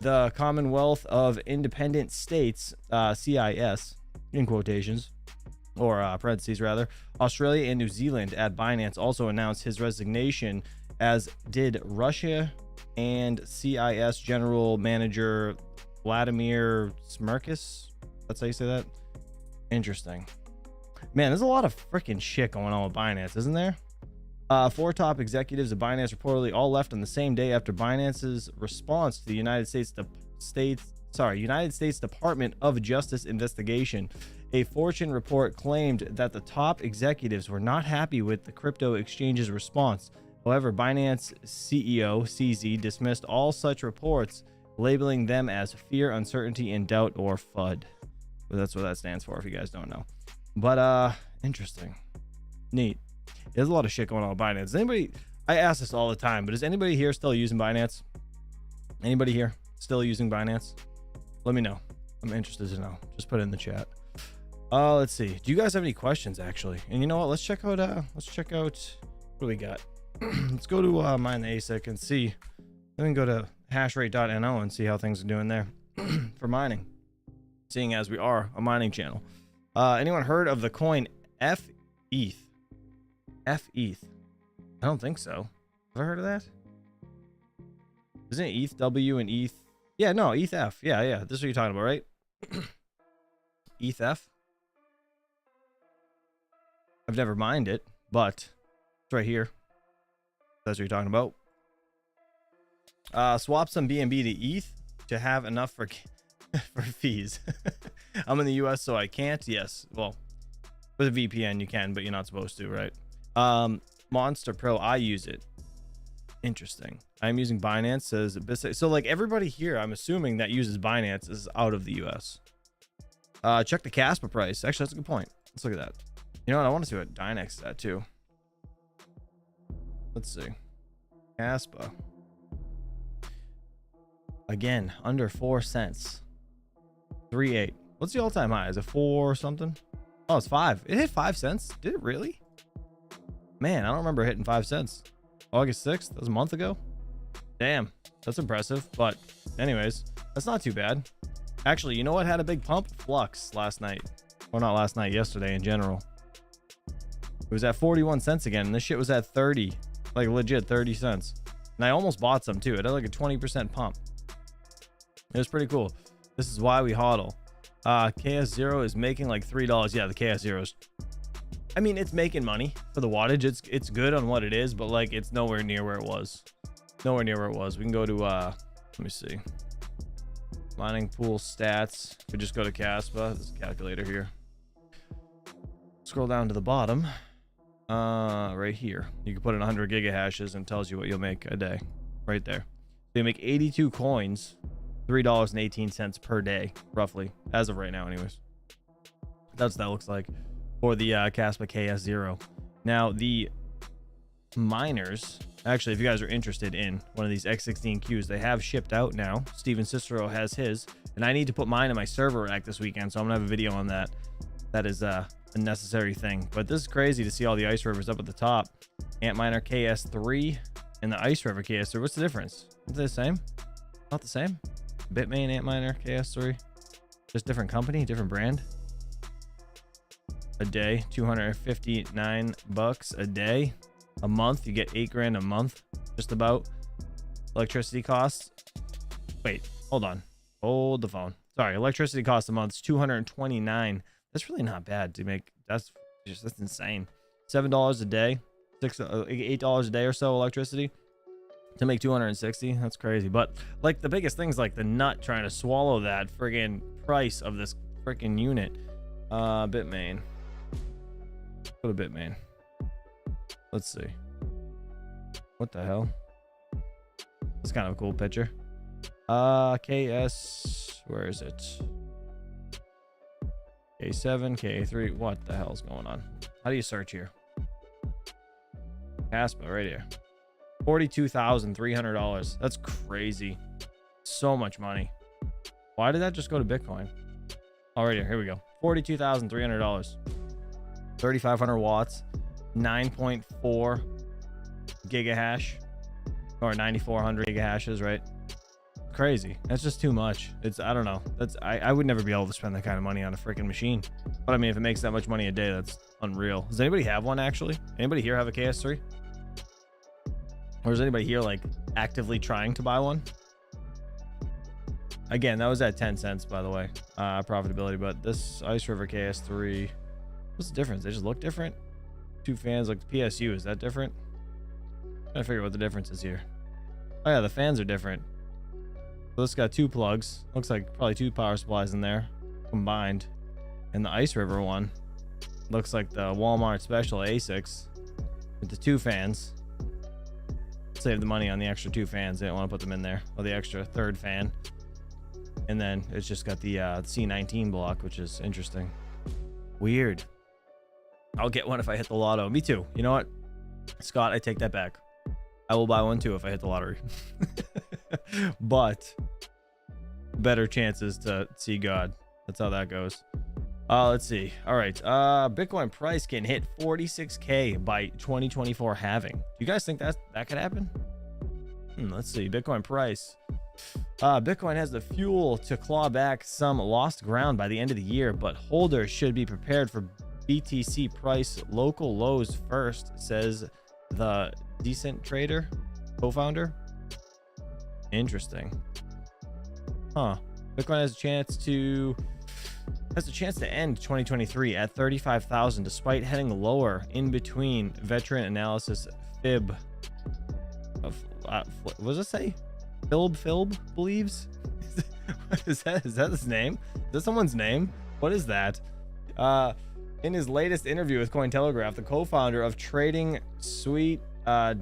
the Commonwealth of Independent States, CIS, in quotations, or parentheses rather, Australia and New Zealand at Binance also announced his resignation, as did Russia and CIS General Manager Vladimir Smirkis. That's how you say that? Interesting. Man, there's a lot of freaking shit going on with Binance, isn't there? 4 top executives of Binance reportedly all left on the same day after Binance's response to the United States Department of Justice investigation. A Fortune report claimed that the top executives were not happy with the crypto exchange's response. However, Binance CEO CZ dismissed all such reports, labeling them as fear, uncertainty, and doubt, or FUD. But that's what that stands for if you guys don't know. But interesting. Neat. There's a lot of shit going on with Binance. Anybody, I ask this all the time, but is anybody here still using Binance? Anybody here still using Binance? Let me know. I'm interested to know. Just put it in the chat. Let's see. Do you guys have any questions actually? And you know what? Let's check out what do we got? Let's go to mine the ASIC and see. Then we can go to hashrate.no and see how things are doing there for mining, seeing as we are a mining channel. Anyone heard of the coin FETH? FETH? I don't think so. Have I heard of that? Isn't it ETH W and ETH? Yeah, no, ETH F. Yeah. This is what you're talking about, right? ETH F? I've never mined it, but it's right here. That's what you're talking about. Swap some BNB to ETH to have enough for fees. I'm in the US, so I can't. Yes. Well, with a VPN you can, but you're not supposed to, right? Monster Pro, I use it. Interesting. I'm using Binance, says so like everybody here, I'm assuming that uses Binance is out of the US. Check the Caspa price. Actually, that's a good point. Let's look at that. You know what? I want to see what Dynex is at too. Let's see. Caspa. Again, under 4 cents. 3.8. What's the all-time high? Is it 4 or something? Oh, it's 5. It hit 5 cents. Did it really? Man, I don't remember hitting 5 cents. August 6th? That was a month ago? Damn, that's impressive. But anyways, that's not too bad. Actually, you know what had a big pump? Flux last night. Or not last night, yesterday in general. It was at 41 cents again, and this shit was at 30. Like legit 30 cents. And I almost bought some too. It had like a 20% pump. It was pretty cool. This is why we hodl. KS0 is making like $3. Yeah, the KS0 is, I mean, it's making money for the wattage. It's good on what it is, but like it's nowhere near where it was. Nowhere near where it was. We can go to let me see. Mining pool stats. We just go to Caspa. There's a calculator here. Scroll down to the bottom. Right here. You can put in 100 gigahashes and tells you what you'll make a day. Right there. So you make 82 coins, $3.18 per day, roughly, as of right now, anyways. That's what that looks like for the Caspa KS0. Now, the miners, actually, if you guys are interested in one of these X16Qs, they have shipped out now. Steven Cicero has his, and I need to put mine in my server rack this weekend, so I'm gonna have a video on that. That is a necessary thing. But this is crazy to see all the ice rivers up at the top. Antminer KS3 and the Ice River KS3. What's the difference? Is it the same? Not the same? Bitmain Antminer KS3. Just different company, different brand. A day, 259 bucks a day. A month, you get 8 grand a month. Just about. Electricity costs. Wait, hold on. Hold the phone. Sorry, electricity cost a month is 229. That's really not bad to make. That's insane. $7 a day, $8 a day or so electricity. to make 260. That's crazy. But like the biggest thing's like the nut trying to swallow that friggin' price of this freaking unit. Bitmain. Go to Bitmain. Let's see. What the hell? That's kind of a cool picture. KS, where is it? K7, K3. What the hell's going on? How do you search here? Caspa right here. $42,300. That's crazy. So much money. Why did that just go to Bitcoin? Oh, right here. Here we go. $42,300. 3,500 watts. 9.4 gigahash. Or 9,400 gigahashes, right? Crazy. That's just too much. It's, I don't know. That's, I would never be able to spend that kind of money on a freaking machine. But I mean, if it makes that much money a day, that's unreal. Does anybody have one actually? Anybody here have a KS3? Or is anybody here like actively trying to buy one? Again, that was at 10 cents, by the way, profitability. But this Ice River KS3, what's the difference? They just look different. Two fans, like the PSU, is that different? I'm trying to figure out what the difference is here. Oh yeah, the fans are different. So this got two plugs. Looks like probably two power supplies in there combined. And the Ice River one looks like the Walmart special ASICS with the two fans. Save the money on the extra two fans. They didn't want to put them in there. Or the extra third fan. And then it's just got the C19 block, which is interesting. Weird. I'll get one if I hit the lotto. Me too. You know what, Scott, I take that back. I will buy one too if I hit the lottery. But better chances to see God. That's how that goes. Let's see. All right. Bitcoin price can hit 46K by 2024 halving. Do you guys think that could happen? Let's see. Bitcoin price. Bitcoin has the fuel to claw back some lost ground by the end of the year, but holders should be prepared for BTC price local lows first, says the Decent Trader co-founder. Interesting. Bitcoin has a chance to end 2023 at 35,000 despite heading lower in between veteran analysis fib of what does it say? Philb believes. is that his name? Is that someone's name? What is that? In his latest interview with Cointelegraph, the co-founder of Trading Suite,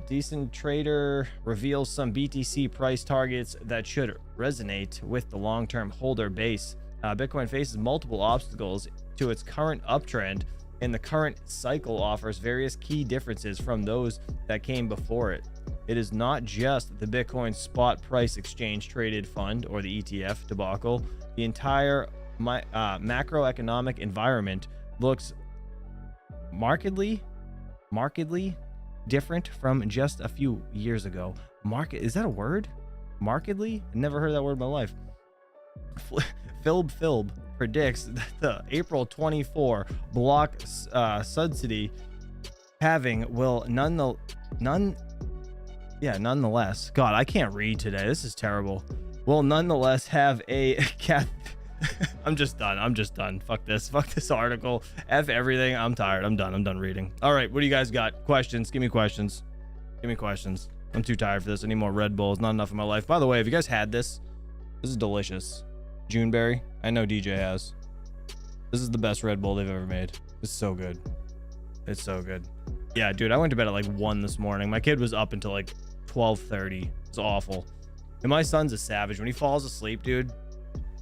Decent Trader, reveals some BTC price targets that should resonate with the long-term holder base. Bitcoin faces multiple obstacles to its current uptrend, and the current cycle offers various key differences from those that came before it. It is not just the Bitcoin spot price exchange traded fund or the ETF debacle. The entire macroeconomic environment looks markedly different from just a few years ago. Is that a word? Markedly? Never heard that word in my life. Philb predicts that the April 24 block subsidy halving will nonetheless, God, I can't read today. This is terrible. Will nonetheless have a I'm just done. Fuck this article. F everything. I'm tired. I'm done reading. All right, what do you guys got? Questions? Give me questions. I'm too tired for this. I need more Red Bulls. Not enough in my life. By the way, have you guys had this? This is delicious. Juneberry. I know DJ has. This is the best Red Bull they've ever made. It's so good. It's so good. Yeah, dude, I went to bed at like 1 this morning. My kid was up until like 12:30. It's awful. And my son's a savage. When he falls asleep, dude,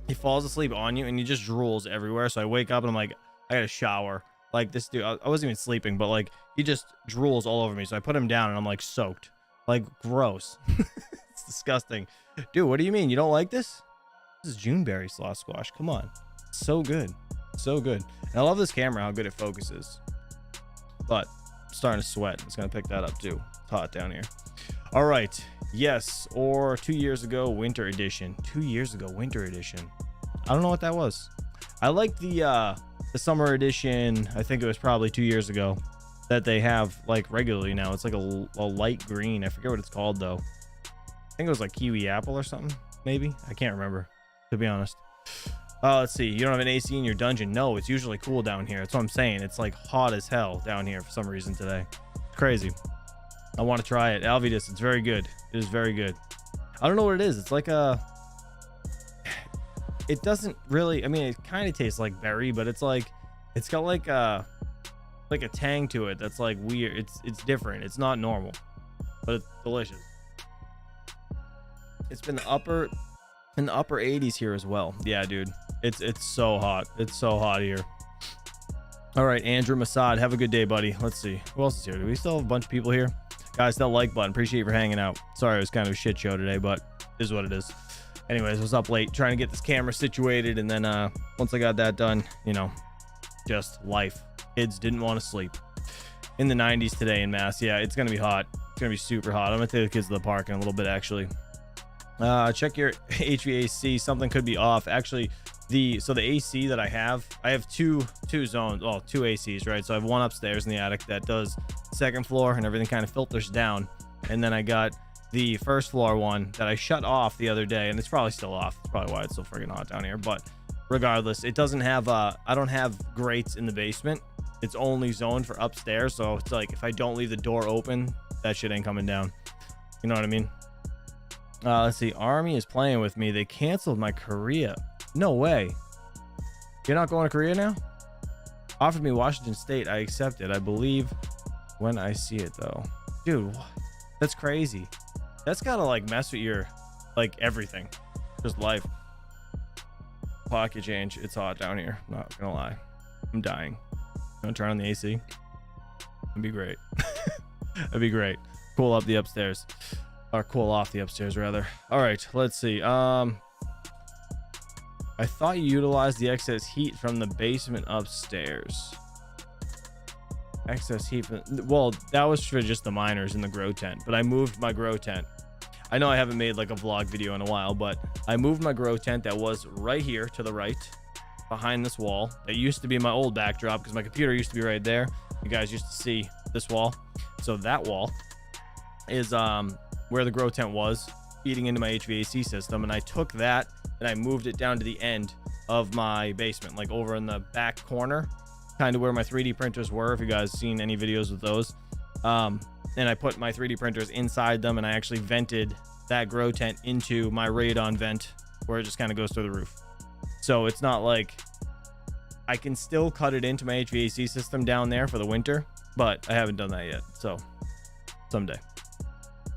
he falls asleep on you and he just drools everywhere. So I wake up and I'm like, I gotta shower. Like this dude, I wasn't even sleeping, but like he just drools all over me. So I put him down and I'm like soaked. Like gross. It's disgusting. Dude, what do you mean? You don't like this? This is Juneberry slaw squash. Come on. So good. So good. And I love this camera, how good it focuses. But I'm starting to sweat. It's going to pick that up too. It's hot down here. All right. Yes. Or 2 years ago, winter edition. 2 years ago, winter edition. I don't know what that was. I like the summer edition. I think it was probably 2 years ago that they have like regularly now. It's like a light green. I forget what it's called though. I think it was like kiwi apple or something. Maybe. I can't remember, to be honest. Let's see. You don't have an AC in your dungeon? No, it's usually cool down here. That's what I'm saying. It's like hot as hell down here for some reason today. It's crazy. I want to try it. Alvidus, it's very good. It is very good. I don't know what it is. It's like a, it doesn't really, I mean, it kind of tastes like berry, but it's like, it's got like a tang to it that's like weird. It's different. It's not normal, but it's delicious. It's been in the upper 80s here as well. Yeah, dude. It's so hot. It's so hot here. All right, Andrew Masad, have a good day, buddy. Let's see. Who else is here? Do we still have a bunch of people here? Guys, that like button. Appreciate you for hanging out. Sorry, it was kind of a shit show today, but it is what it is. Anyways, I was up late trying to get this camera situated, and then once I got that done, you know, just life. Kids didn't want to sleep. In the 90s today in Mass. Yeah, it's going to be hot. It's going to be super hot. I'm going to take the kids to the park in a little bit, actually. Check your HVAC. Something could be off. Actually, the AC that I have two zones, well, two ACs, right? So I have one upstairs in the attic that does second floor and everything kind of filters down. And then I got the first floor one that I shut off the other day, and it's probably still off. It's probably why it's so freaking hot down here. But regardless, it doesn't have I don't have grates in the basement. It's only zoned for upstairs. So it's like if I don't leave the door open, that shit ain't coming down. You know what I mean? Let's see. Army is playing with me. They canceled my Korea. No way. You're not going to Korea now? Offered me Washington State. I accepted. I believe when I see it, though. Dude, what? That's crazy. That's gotta like mess with your like everything. Just life. Pocket change. It's hot down here. Not gonna lie. I'm dying. Gonna turn on the AC. That'd be great. That'd be great. Cool up the upstairs. Or cool off the upstairs, rather. All right, let's see. I thought you utilized the excess heat from the basement upstairs. Excess heat from, well, that was for just the miners in the grow tent, but I moved my grow tent. I know I haven't made like a vlog video in a while, but I moved my grow tent that was right here to the right behind this wall. That used to be my old backdrop because my computer used to be right there. You guys used to see this wall. So that wall is where the grow tent was, feeding into my HVAC system, and I took that and I moved it down to the end of my basement, like over in the back corner, kind of where my 3D printers were, if you guys seen any videos with those. And I put my 3D printers inside them, and I actually vented that grow tent into my radon vent where it just kind of goes through the roof. So it's not like I can still cut it into my HVAC system down there for the winter, but I haven't done that yet. So someday.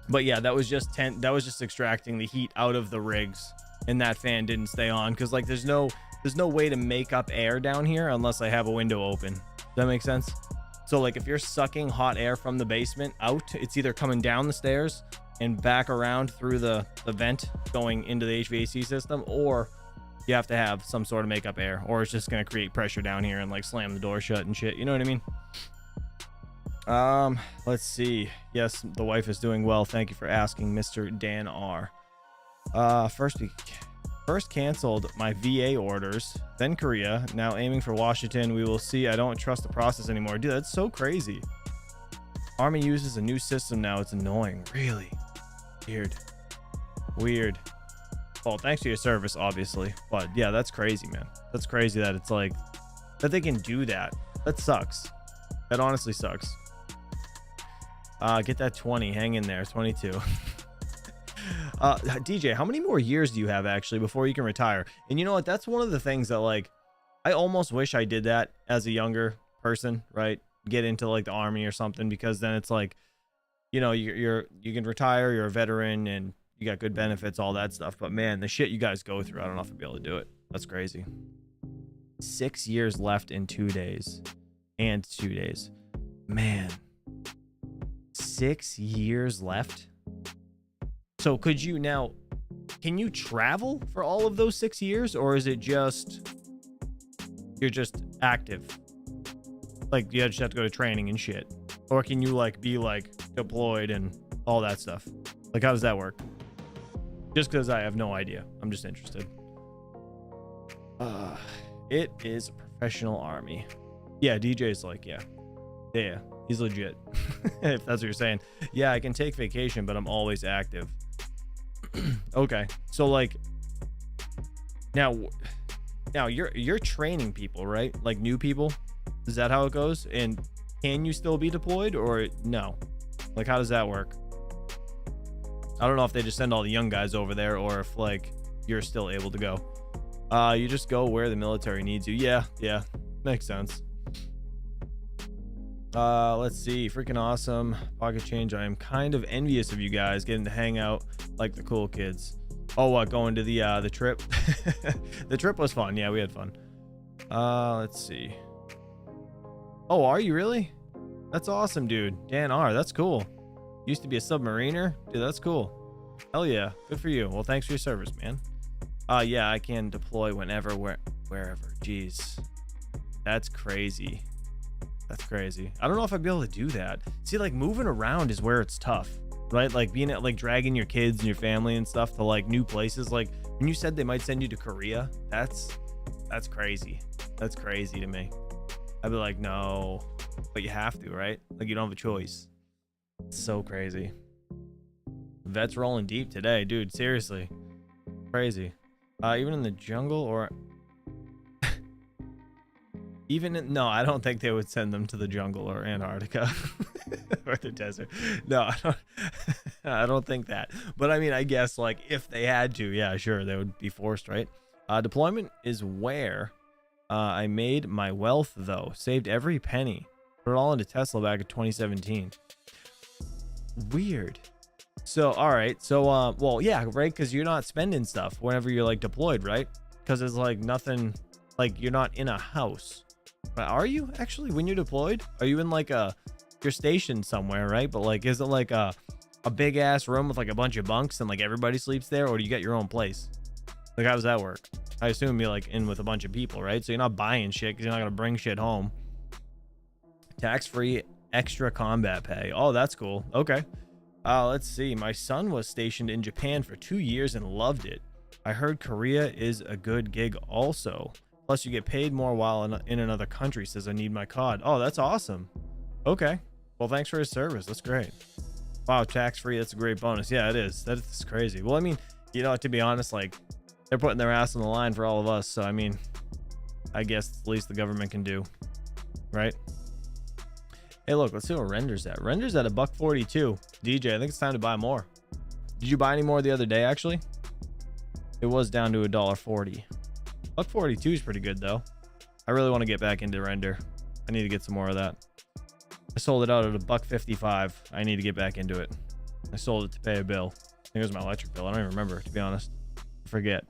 But yeah, that was just extracting the heat out of the rigs, and that fan didn't stay on because like there's no way to make up air down here unless I have a window open. Does that make sense? So like if you're sucking hot air from the basement out, it's either coming down the stairs and back around through the vent going into the HVAC system, or you have to have some sort of makeup air, or it's just going to create pressure down here and like slam the door shut and shit. You know what I mean? Let's see. Yes, the wife is doing well. Thank you for asking, Mr. Dan R. First canceled my VA orders, then Korea, now aiming for Washington. We will see. I don't trust the process anymore. Dude, that's so crazy. Army uses a new system now. It's annoying. Really? Weird. Well, thanks for your service, obviously. But yeah, that's crazy, man. That's crazy that it's like, that they can do that. That sucks. That honestly sucks. Get that 20. Hang in there. 22. DJ, how many more years do you have actually before you can retire? And you know what? That's one of the things that like, I almost wish I did that as a younger person, right? Get into like the army or something, because then it's like, you know, you can retire, you're a veteran, and you got good benefits, all that stuff. But man, the shit you guys go through, I don't know if I'd be able to do it. That's crazy. 6 years left in 2 days. And 2 days. Man. 6 years left? So could you now, can you travel for all of those 6 years, or is it just, you're just active? Like you just have to go to training and shit. Or can you like be like deployed and all that stuff? Like how does that work? Just because I have no idea. I'm just interested. It is a professional army. Yeah, DJ's like, yeah, he's legit. If that's what you're saying. Yeah, I can take vacation, but I'm always active. Okay, so like now you're training people, right? Like new people. Is that how it goes? And can you still be deployed or no? Like, how does that work? I don't know if they just send all the young guys over there or if like you're still able to go. You just go where the military needs you. Yeah, makes sense. Let's see. Freaking awesome. Pocket change. I am kind of envious of you guys getting to hang out like the cool kids. Oh, what? Going to the trip? The trip was fun. Yeah, we had fun. Let's see. Oh, are you really? That's awesome, dude. Dan R. That's cool. Used to be a submariner. Dude, that's cool. Hell yeah. Good for you. Well, thanks for your service, man. Yeah, I can deploy whenever, wherever. Jeez. That's crazy. That's crazy. I don't know if I'd be able to do that. See, like moving around is where it's tough, right? Like being at like dragging your kids and your family and stuff to like new places. Like when you said they might send you to Korea, that's crazy. That's crazy to me. I'd be like, no, but you have to, right? Like you don't have a choice. It's so crazy. Vets rolling deep today, dude. Seriously, crazy. Even in the jungle or even in, no, I don't think they would send them to the jungle or Antarctica or the desert. No, I don't think that. But I mean, I guess like if they had to, yeah, sure, they would be forced, right? Deployment is where I made my wealth, though. Saved every penny. Put it all into Tesla back in 2017. Weird. So, all right. So, well, yeah, right? Because you're not spending stuff whenever you're like deployed, right? Because it's like nothing, like you're not in a house. But are you actually when you're deployed? Are you in like you're stationed somewhere, right? But like, is it like a big ass room with like a bunch of bunks and like everybody sleeps there, or do you get your own place? Like, how does that work? I assume you're like in with a bunch of people, right? So you're not buying shit because you're not gonna bring shit home. Tax-free extra combat pay. Oh, that's cool. Okay. Let's see. My son was stationed in Japan for 2 years and loved it. I heard Korea is a good gig also. Plus, you get paid more while in another country. Says I need my COD. Oh, that's awesome. Okay. Well, thanks for his service. That's great. Wow, tax-free. That's a great bonus. Yeah, it is. That's crazy. Well, I mean, you know, to be honest, like they're putting their ass on the line for all of us. So, I mean, I guess the least the government can do, right? Hey, look, let's see what Render's at. Render's at $1.42. DJ, I think it's time to buy more. Did you buy any more the other day, actually? It was down to $1.40. $1.42 is pretty good, though. I really want to get back into Render. I need to get some more of that. I sold it out at $1.55. I need to get back into it. I sold it to pay a bill. I think it was my electric bill. I don't even remember, to be honest. I forget.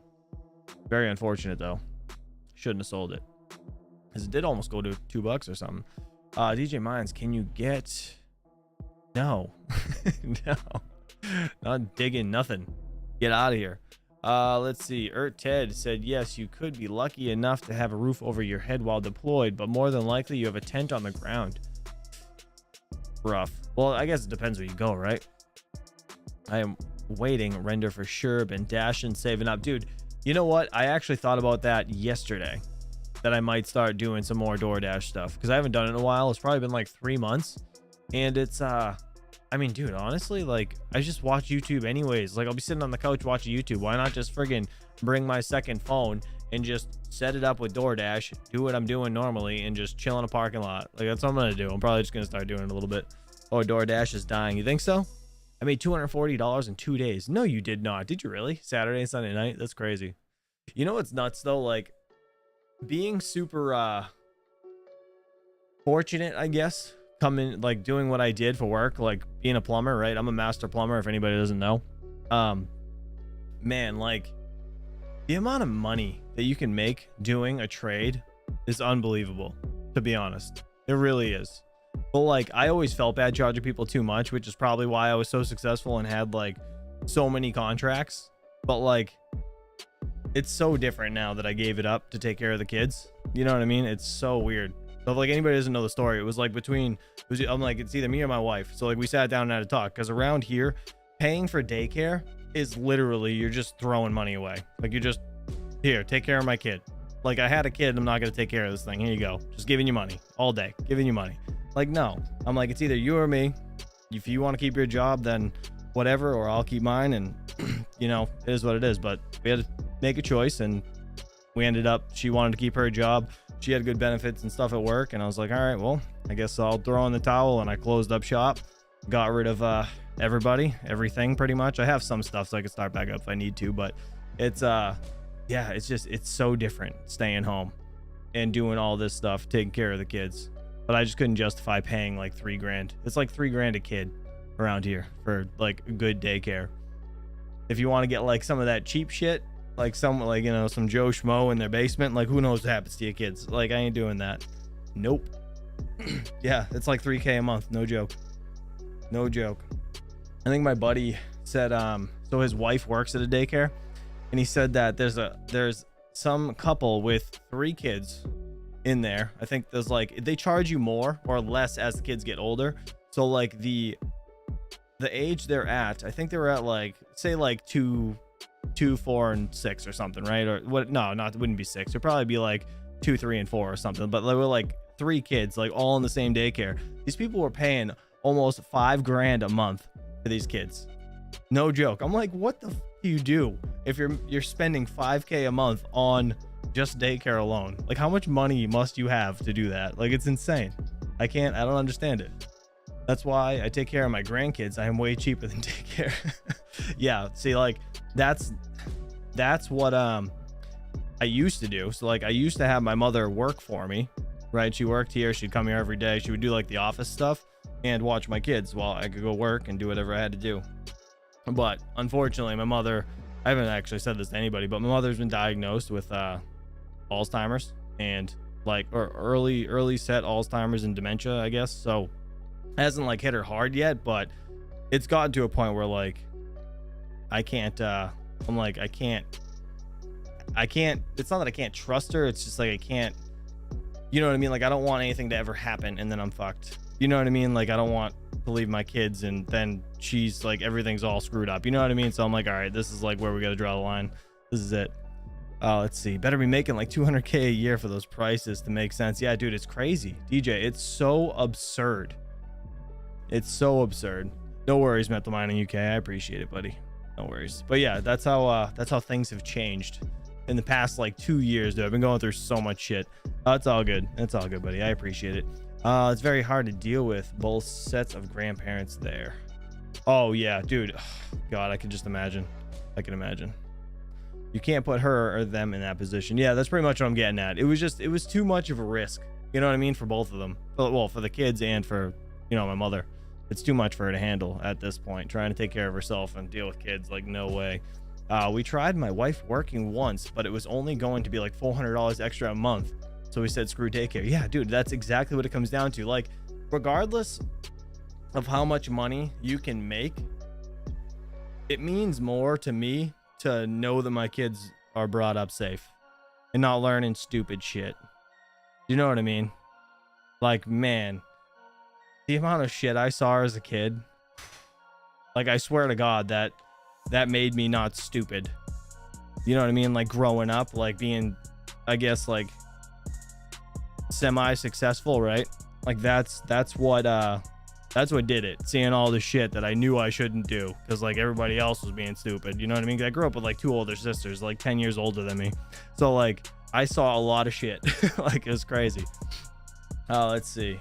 Very unfortunate, though. Shouldn't have sold it. Because it did almost go to $2 or something. DJ Mines, can you get... No. No. Not digging nothing. Get out of here. Let's see. Ted said, yes, you could be lucky enough to have a roof over your head while deployed, but more than likely you have a tent on the ground. Rough. Well, I guess it depends where you go, right? I am waiting. Render for sure. Been dashing, saving up. Dude, you know what? I actually thought about that yesterday. That I might start doing some more DoorDash stuff because I haven't done it in a while. It's probably been like 3 months, and it's I mean, dude, honestly, like I just watch YouTube anyways. Like I'll be sitting on the couch watching YouTube. Why not just friggin' bring my second phone and just set it up with DoorDash, do what I'm doing normally, and just chill in a parking lot? Like that's what I'm gonna do. I'm probably just gonna start doing it a little bit. Oh, DoorDash is dying. You think so? I made $240 in 2 days. No, you did not. Did you really? Saturday and Sunday night? That's crazy. You know what's nuts though? Like being super fortunate, I guess, coming like doing what I did for work, like being a plumber, right? I'm a master plumber if anybody doesn't know. Man, like the amount of money that you can make doing a trade is unbelievable, to be honest. It really is. But like I always felt bad charging people too much, which is probably why I was so successful and had like so many contracts. But like it's so different now that I gave it up to take care of the kids. You know what I mean? It's so weird. So if like anybody doesn't know the story, it was like I'm like, it's either me or my wife. So like we sat down and had a talk because around here, paying for daycare is literally, you're just throwing money away. Like you just, here, take care of my kid. Like I had a kid, I'm not going to take care of this thing. Here you go. Just giving you money all day, giving you money. Like, no, I'm like, it's either you or me. If you want to keep your job, then whatever, or I'll keep mine. And you know, it is what it is. But we had to make a choice, and we ended up, she wanted to keep her job. She had good benefits and stuff at work, and I was like, all right, well, I guess I'll throw in the towel. And I closed up shop, got rid of everything pretty much. I have some stuff so I can start back up if I need to, but it's yeah, it's so different staying home and doing all this stuff, taking care of the kids. But I just couldn't justify paying like $3,000. It's like $3,000 a kid around here for like a good daycare. If you want to get like some of that cheap shit, like some, like, you know, some Joe Schmo in their basement, like who knows what happens to your kids. Like I ain't doing that. Nope. Yeah, it's like $3K a month. No joke. No joke. I think my buddy said so his wife works at a daycare, and he said that there's some couple with 3 kids in there. I think there's like, they charge you more or less as the kids get older. So like the age they're at, I think they were at like, say like 2, 4, and 6 or something, right? Or what? No, it wouldn't be 6. It'd probably be like 2, 3, and 4 or something. But they were like 3 kids, like all in the same daycare. These people were paying almost $5,000 a month for these kids. No joke. I'm like, what the do you do if you're spending $5K a month on just daycare alone? Like, how much money must you have to do that? Like, it's insane. I don't understand it. That's why I take care of my grandkids. I am way cheaper than daycare. Yeah, see, like that's what I used to do. So like I used to have my mother work for me, right? She worked here, she'd come here every day, she would do like the office stuff and watch my kids while I could go work and do whatever I had to do. But unfortunately, my mother, I haven't actually said this to anybody, but my mother's been diagnosed with Alzheimer's and like, or early set Alzheimer's and dementia, I guess. So it hasn't like hit her hard yet, but it's gotten to a point where like I can't I'm like, I can't, it's not that I can't trust her, it's just like I can't, you know what I mean? Like I don't want anything to ever happen and then I'm fucked. You know what I mean? Like I don't want to leave my kids and then she's like, everything's all screwed up. You know what I mean? So I'm like, all right, this is like where we got to draw the line. This is it. Let's see. Better be making like $200K a year for those prices to make sense. Yeah, dude, it's crazy. DJ, it's so absurd. It's so absurd. No worries, Metal Mining UK. I appreciate it, buddy. No worries. But yeah, that's how things have changed in the past like 2 years, dude. I've been going through so much shit. It's all good. It's all good, buddy. I appreciate it. It's very hard to deal with both sets of grandparents there. Oh yeah, dude. God, I can just imagine. I can imagine. You can't put her or them in that position. Yeah, that's pretty much what I'm getting at. It was too much of a risk. You know what I mean? For both of them. Well, for the kids and for, you know, my mother. It's too much for her to handle at this point. Trying to take care of herself and deal with kids, like no way. We tried my wife working once, but it was only going to be like $400 extra a month. So we said, screw daycare. Yeah, dude, that's exactly what it comes down to. Like, regardless of how much money you can make, it means more to me to know that my kids are brought up safe and not learning stupid shit. You know what I mean? Like, man, the amount of shit I saw as a kid, like, I swear to God that made me not stupid. You know what I mean? Like, growing up, like being, I guess, like semi-successful, right? Like that's what did it. Seeing all the shit that I knew I shouldn't do because like everybody else was being stupid. You know what I mean? I grew up with like 2 older sisters, like 10 years older than me. So like I saw a lot of shit. Like it was crazy. Let's see.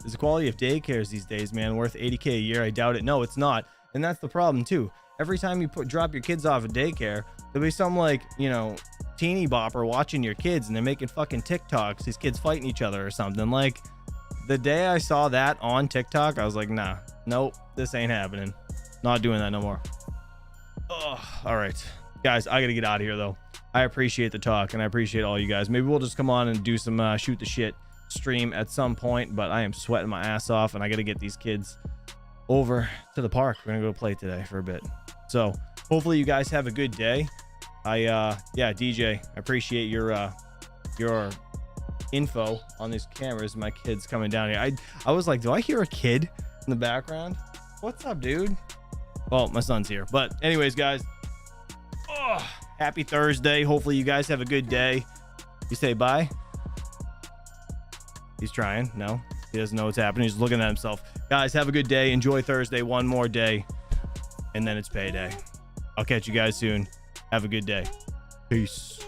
Is the quality of daycares these days, man, worth $80K a year? I doubt it. No, it's not. And that's the problem too. Every time you drop your kids off at daycare, there'll be some like, you know, teeny bopper watching your kids and they're making fucking TikToks, these kids fighting each other or something. Like the day I saw that on TikTok, I was like, nah, nope, this ain't happening. Not doing that no more. Oh, all right, guys, I gotta get out of here though. I appreciate the talk and I appreciate all you guys. Maybe we'll just come on and do some shoot the shit stream at some point, but I am sweating my ass off and I gotta get these kids over to the park. We're gonna go play today for a bit. So hopefully you guys have a good day. Yeah, DJ, I appreciate your info on these cameras. My kid's coming down here. I was like, do I hear a kid in the background? What's up, dude? Well, my son's here. But anyways, guys, happy Thursday. Hopefully you guys have a good day. You say bye? He's trying. No, he doesn't know what's happening. He's looking at himself. Guys, have a good day. Enjoy Thursday. One more day and then it's payday. I'll catch you guys soon. Have a good day. Peace.